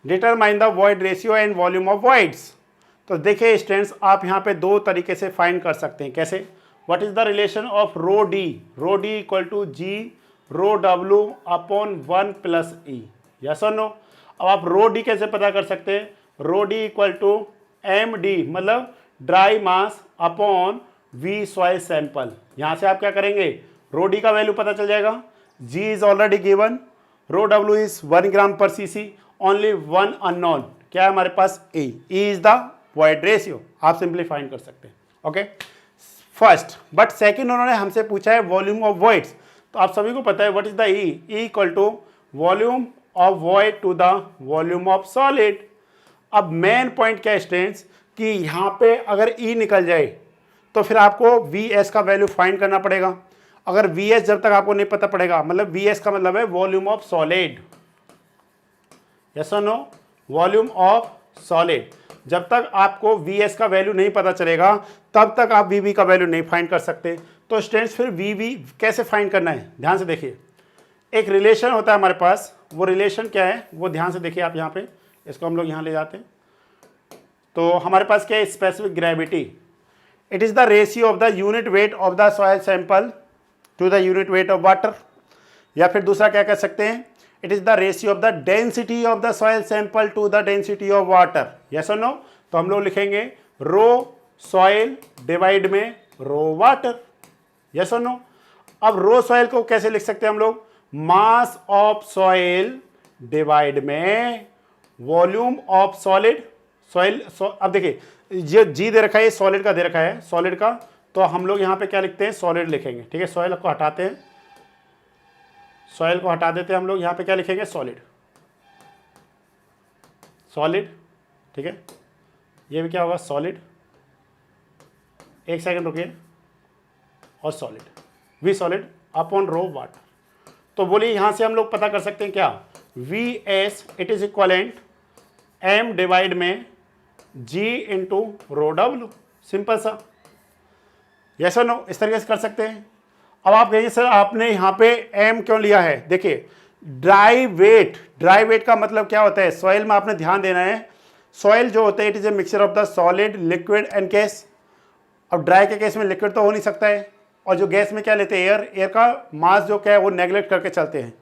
determine the void ratio and volume of voids. तो देखिए स्टूडेंट्स, आप यहाँ पे दो तरीके से फाइंड कर सकते हैं। कैसे, what is the relation of rho D equal to G rho W upon 1 plus E, yes और नो। अब आप रो डी कैसे पता कर सकते हैं, rho D equal to M D मतलब dry mass upon V soil sample. यहाँ से आप क्या करेंगे, रो डी का वैल्यू पता चल जाएगा, G is already given, rho W is 1 gram per CC, only 1 unknown, क्या है हमारे पास E is the void ratio, आप सिंपली फाइंड कर सकते हैं। ओके, फर्स्ट, बट सेकंड उन्होंने हमसे पूछा है वॉल्यूम ऑफ वॉइड्स, तो आप सभी को पता है what is the E equal to volume of void to the volume of solid. अब मेन पॉइंट क्या है स्टूडेंट्स, कि यहाँ पे अगर ई निकल जाए तो फिर आपको वी एस का वैल्यू फाइंड करना पड़ेगा। अगर वी एस जब तक आपको नहीं पता पड़ेगा, मतलब वी एस का मतलब है वॉल्यूम ऑफ सॉलिड, यस और नो, वॉल्यूम ऑफ सॉलिड, जब तक आपको वी एस का वैल्यू नहीं पता चलेगा तब तक आप वी वी का वैल्यू नहीं फाइंड कर सकते। तो स्टूडेंट्स फिर वी वी कैसे फाइंड करना है, ध्यान से देखिए, एक रिलेशन होता है हमारे पास, वो रिलेशन क्या है वो ध्यान से देखिए आप, यहाँ पे इसको हम लोग यहाँ ले जाते हैं। तो हमारे पास क्या है, specific gravity, it is the ratio of the unit weight of the soil sample to the unit weight of water, या फिर दूसरा क्या कह सकते हैं, it is the ratio of the density of the soil sample to the density of water, yes और no. तो हम लोग लिखेंगे रो सॉइल डिवाइड में रो वाटर, यस और नो। अब रो सॉइल को कैसे लिख सकते हैं हम लोग, मास ऑफ सॉइल डिवाइड में वॉल्यूम ऑफ सॉलिड, सॉइल। अब देखिए ये जी दे रखा है, सॉलिड का दे रखा है, सॉलिड का, तो हम लोग यहाँ पे क्या लिखते हैं, सॉलिड लिखेंगे, ठीक है। सॉइल को हटाते हैं, सॉइल को हटा देते हैं हम लोग, यहाँ पे क्या लिखेंगे, सॉलिड, सॉलिड, ठीक है। ये भी क्या होगा, सॉलिड, एक सेकंड रुकिए, और solid, V solid upon rho water. तो बोलिए यहाँ से हम लोग पता कर सकते हैं क्या, V S it is equivalent M divide में G into rho W, simple सा, यस और नो, इस तरीके से कर सकते हैं। अब आप कहिए सर आपने यहाँ पे एम क्यों लिया है, देखिए ड्राई वेट का मतलब क्या होता है, सॉइल में आपने ध्यान देना है, सॉइल जो होता है it is a mixture of the solid liquid and gas. अब ड्राई के केस में लिक्विड तो हो नहीं सकता है, और जो गैस में क्या लेते हैं एयर का मास जो क्या है वो नेगलेक्ट करके चलते हैं।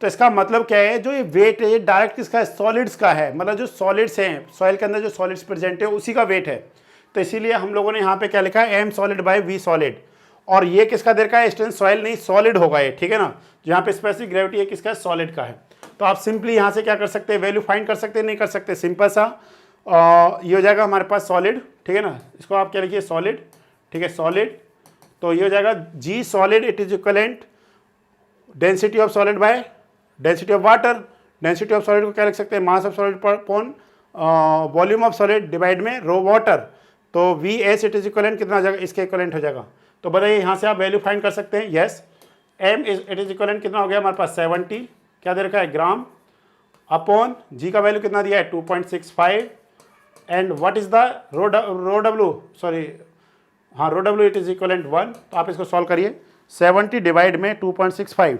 तो इसका मतलब क्या है, जो ये वेट है ये डायरेक्ट किसका है, सॉलिड्स का है, मतलब जो सॉलिड्स हैं सॉइल के अंदर जो सॉलिड्स प्रेजेंट है उसी का वेट है। तो इसीलिए हम लोगों ने यहाँ पे क्या लिखा है, M solid by V solid, और ये किसका दे रखा है स्ट्रेंथ, सॉइल नहीं सॉलिड होगा ये, ठीक है ना, यहाँ पे स्पेसिफिक ग्रेविटी है किसका है, सॉलिड का है। तो आप सिंपली यहाँ से क्या कर सकते हैं, वैल्यू फाइंड कर सकते हैं, नहीं कर सकते, सिंपल सा ये हो जाएगा हमारे पास सॉलिड, ठीक है ना, इसको आप क्या लिखिए सॉलिड, ठीक है सॉलिड, तो ये हो जाएगा G solid it is equivalent density of solid by density of water. Density of solid को क्या लिख सकते हैं, mass of solid per upon volume of solid divide में रो वाटर। तो V S it is equivalent कितना हो जाएगा, इसके इक्वलेंट हो जाएगा। तो बताइए यहाँ से आप वैल्यू फाइंड कर सकते हैं, yes M it is equivalent कितना हो गया हमारे पास 70, क्या दे रखा है ग्राम, अपॉन जी का वैल्यू कितना दिया है 2.65, and what is the rho W, sorry हाँ rho W it is equivalent 1। तो आप इसको सॉल्व करिए, 70 डिवाइड में 2.65,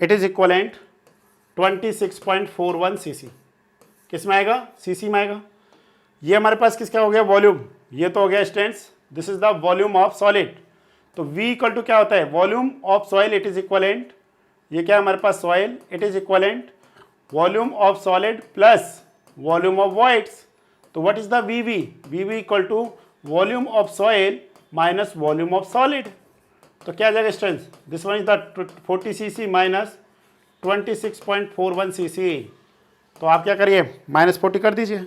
इट इज इक्वलेंट 26.41 सीसी, किस में आएगा, सीसी में आएगा। ये हमारे पास किसका हो गया वॉल्यूम, ये तो हो गया strength, this is the volume of solid. तो V इक्वल टू क्या होता है, volume of soil it is equivalent, ये क्या है हमारे पास soil, it is equivalent volume of solid plus volume of voids. तो what is the VV equal to volume of soil minus volume of solid. तो क्या आ जाएगा strength, this one is the 40 cc minus 26.41 cc। तो आप क्या करिए -40 कर दीजिए,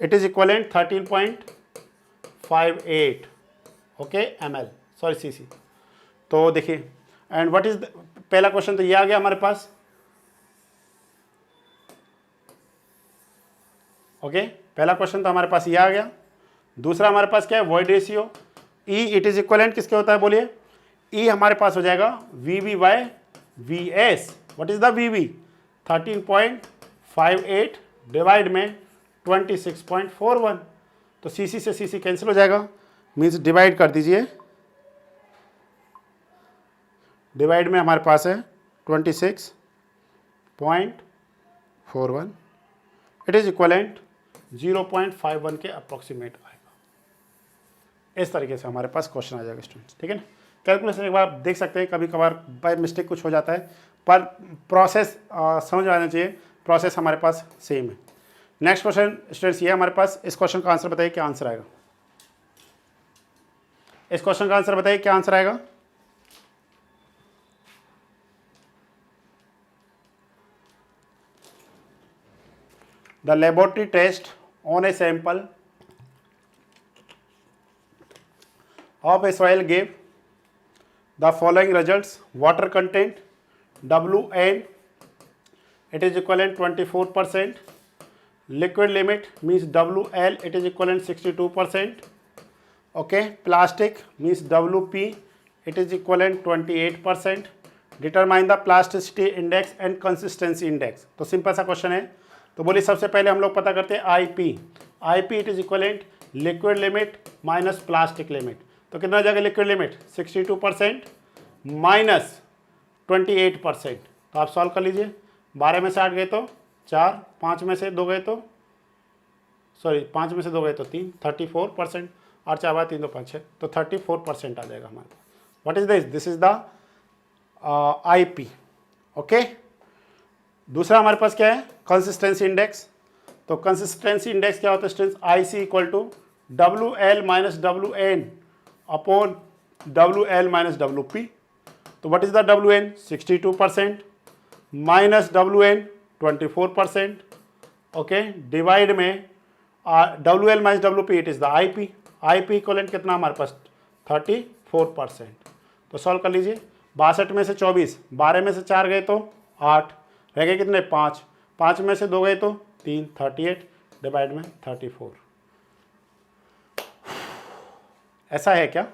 it is equivalent 13.58 okay ml, sorry cc। तो देखिए एंड व्हाट इज पहला क्वेश्चन तो ये आ गया हमारे पास, ओके पहला क्वेश्चन तो हमारे पास ये आ गया। दूसरा हमारे पास क्या है, void ratio E it is equivalent किसके होता है बोलिए, E हमारे पास हो जाएगा VV by VS। What is the VV 13.58 divide में 26.41। तो CC से CC कैंसिल हो जाएगा, मीन्स डिवाइड कर दीजिए, डिवाइड में हमारे पास है 26.41, इट इज इक्वलेंट 0.51 के अप्रोक्सीमेट आएगा। इस तरीके से हमारे पास क्वेश्चन आ जाएगा स्टूडेंट्स, ठीक है ना। कैलकुलेशन एक बार आप देख सकते हैं, कभी कभार बाय मिस्टेक कुछ हो जाता है, पर प्रोसेस समझ आना चाहिए, प्रोसेस हमारे पास सेम है। नेक्स्ट क्वेश्चन स्टूडेंट्स ये हमारे पास, इस क्वेश्चन का आंसर बताइए क्या आंसर आएगा, इस क्वेश्चन का आंसर बताइए क्या आंसर आएगा। The laboratory test on a sample of a soil gave the following results: water content WN it is equivalent 24%, liquid limit means WL it is equivalent 62%, okay, plastic means WP it is equivalent 28%, determine the plasticity index and consistency index। तो simple सा question है, तो बोलिए सबसे पहले हम लोग पता करते हैं IP it is equivalent liquid limit minus plastic limit. तो कितना जाएगा लिक्विड लिमिट 62% माइनस 28%। तो आप सॉल्व कर लीजिए, 12 में से 8 गए तो 4, 5 में से 2 गए तो 5 में से 2 गए तो 3, 34%, 8 4 बार 3 2 5 6, तो 34% आ जाएगा हमारे पास। What is this is the IP, okay. दूसरा हमारे पास क्या है, कंसिस्टेंसी इंडेक्स। तो कंसिस्टेंसी इंडेक्स क्या होता है students, IC equal to WL minus WN upon WL minus WP। तो what is the WN 62% minus WN 24%, okay, divide में WL minus WP it is the IP equivalent कितना हमारे पास 34%। तो solve कर लीजिए, 62 में से 24, 12 में से 4 गए तो 8, रह गए कितने 5, 5 में से 2 गए तो 3, 38 डिवाइड में 34। ऐसा है क्या?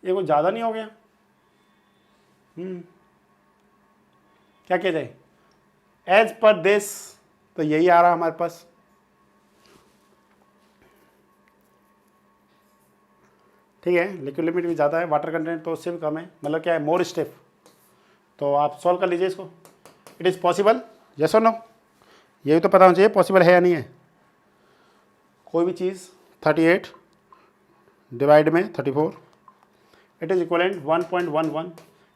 ये कुछ ज़्यादा नहीं हो गया? क्या किया जाए? एज पर दिस तो यही आ रहा हमारे पास। ठीक है, लिक्विड लिमिट भी ज़्यादा है, वाटर कंटेंट तो सिर्फ कम है, मतलब क्या है, मोर स्टेप। तो आप सॉल्व कर लीजिए इसको। इट इज़ पॉसिबल, यस और नो? यही तो पता होना चाहिए पॉसिबल है या नहीं है। कोई भी चीज़ 38 डिवाइड में 34 इट इज़ इक्वलेंट 1.11।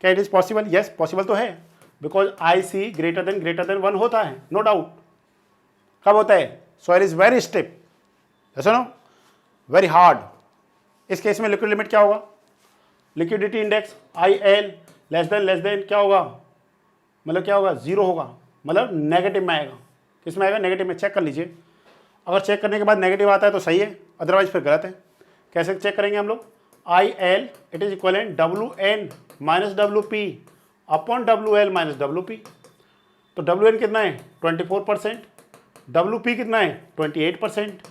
क्या it is possible? Yes, possible तो है, because I C greater than 1 होता है, नो डाउट। कब होता है? Soil is very stiff, yes और नो, वेरी हार्ड। इस केस में लिक्विड लिमिट क्या होगा? Liquidity index IL less than क्या होगा? मतलब क्या होगा? 0 होगा, मतलब नेगेटिव में आएगा। किस में आएगा? नेगेटिव में। चेक कर लीजिए, अगर चेक करने के बाद नेगेटिव आता है तो सही है, अदरवाइज फिर गलत है। कैसे चेक करेंगे हम लोग? IL it is equivalent WN minus WP upon WL minus WP। तो WN कितना है? 24%, WP कितना है? 28%,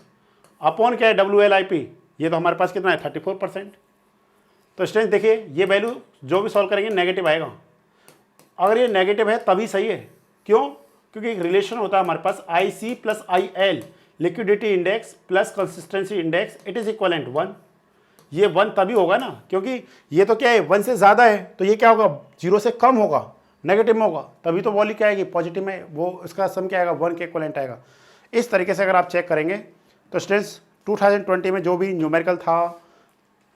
अपॉन क्या है? WLIP, ये तो हमारे पास कितना है? 34%। तो स्टूडेंट्स देखिए, ये वैल्यू जो भी सॉल्व करेंगे नेगेटिव आएगा। अगर ये नेगेटिव है तभी सही है। क्यों? क्योंकि एक रिलेशन होता है हमारे पास IC plus IL, liquidity index plus consistency index, it is equivalent 1। ये 1 तभी होगा ना, क्योंकि ये तो क्या है, 1 से ज़्यादा है, तो ये क्या होगा? 0 से कम होगा, नेगेटिव में होगा, तभी तो वॉल्यू क्या आएगी? पॉजिटिव में। वो इसका सम क्या आएगा? 1 के इक्वलेंट आएगा। इस तरीके से अगर आप चेक करेंगे तो स्टूडेंट्स 2020 में जो भी न्यूमेरिकल था,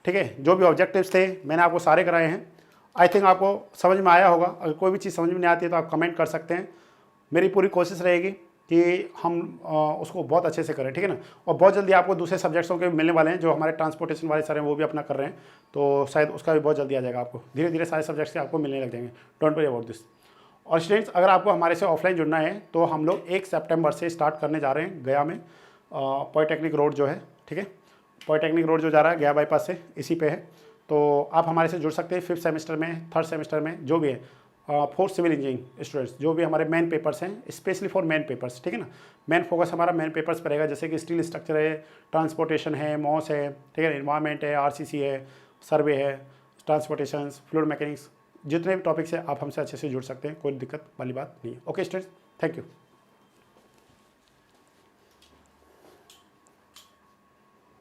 ठीक है, जो भी ऑब्जेक्टिव्स थे मैंने आपको सारे कराए हैं। आई थिंक आपको समझ में आया होगा। अगर कोई भी चीज़ समझ में नहीं आती है तो आप कमेंट कर सकते हैं। मेरी पूरी कोशिश रहेगी कि हम उसको बहुत अच्छे से करें, ठीक है ना। और बहुत जल्दी आपको दूसरे सब्जेक्ट्सों के मिलने वाले हैं, जो हमारे ट्रांसपोर्टेशन वाले सर हैं वो भी अपना कर रहे हैं, तो शायद उसका भी बहुत जल्दी आ जाएगा। आपको धीरे धीरे सारे सब्जेक्ट्स आपको मिलने लग जाएंगे, डोंट वरी अबाउट दिस। और स्टूडेंट्स, अगर आपको हमारे से ऑफलाइन जुड़ना है तो हम लोग 1 सितंबर से स्टार्ट करने जा रहे हैं गया में, पॉलिटेक्निक रोड जो है, ठीक है, पॉलिटेक्निक रोड जो जा रहा है गया बाईपास से, इसी पे है। तो आप हमारे से जुड़ सकते हैं 5th सेमेस्टर में, 3rd सेमेस्टर में, जो भी है, 4th सिविल इंजीनियरिंग स्टूडेंट्स, जो भी हमारे मेन पेपर्स हैं, स्पेशली फॉर मेन पेपर्स, ठीक है ना। मेन फोकस हमारा मेन पेपर्स पर रहेगा, जैसे कि स्टील स्ट्रक्चर है, ट्रांसपोर्टेशन है, मॉस है, ठीक है, इन्वायरमेंट है, RCC है, सर्वे है, ट्रांसपोर्टेशन, फ्लूइड मैकेनिक्स, जितने भी टॉपिक्स हैं आप हमसे अच्छे से जुड़ सकते हैं, कोई दिक्कत वाली बात नहीं है। Okay students, thank you.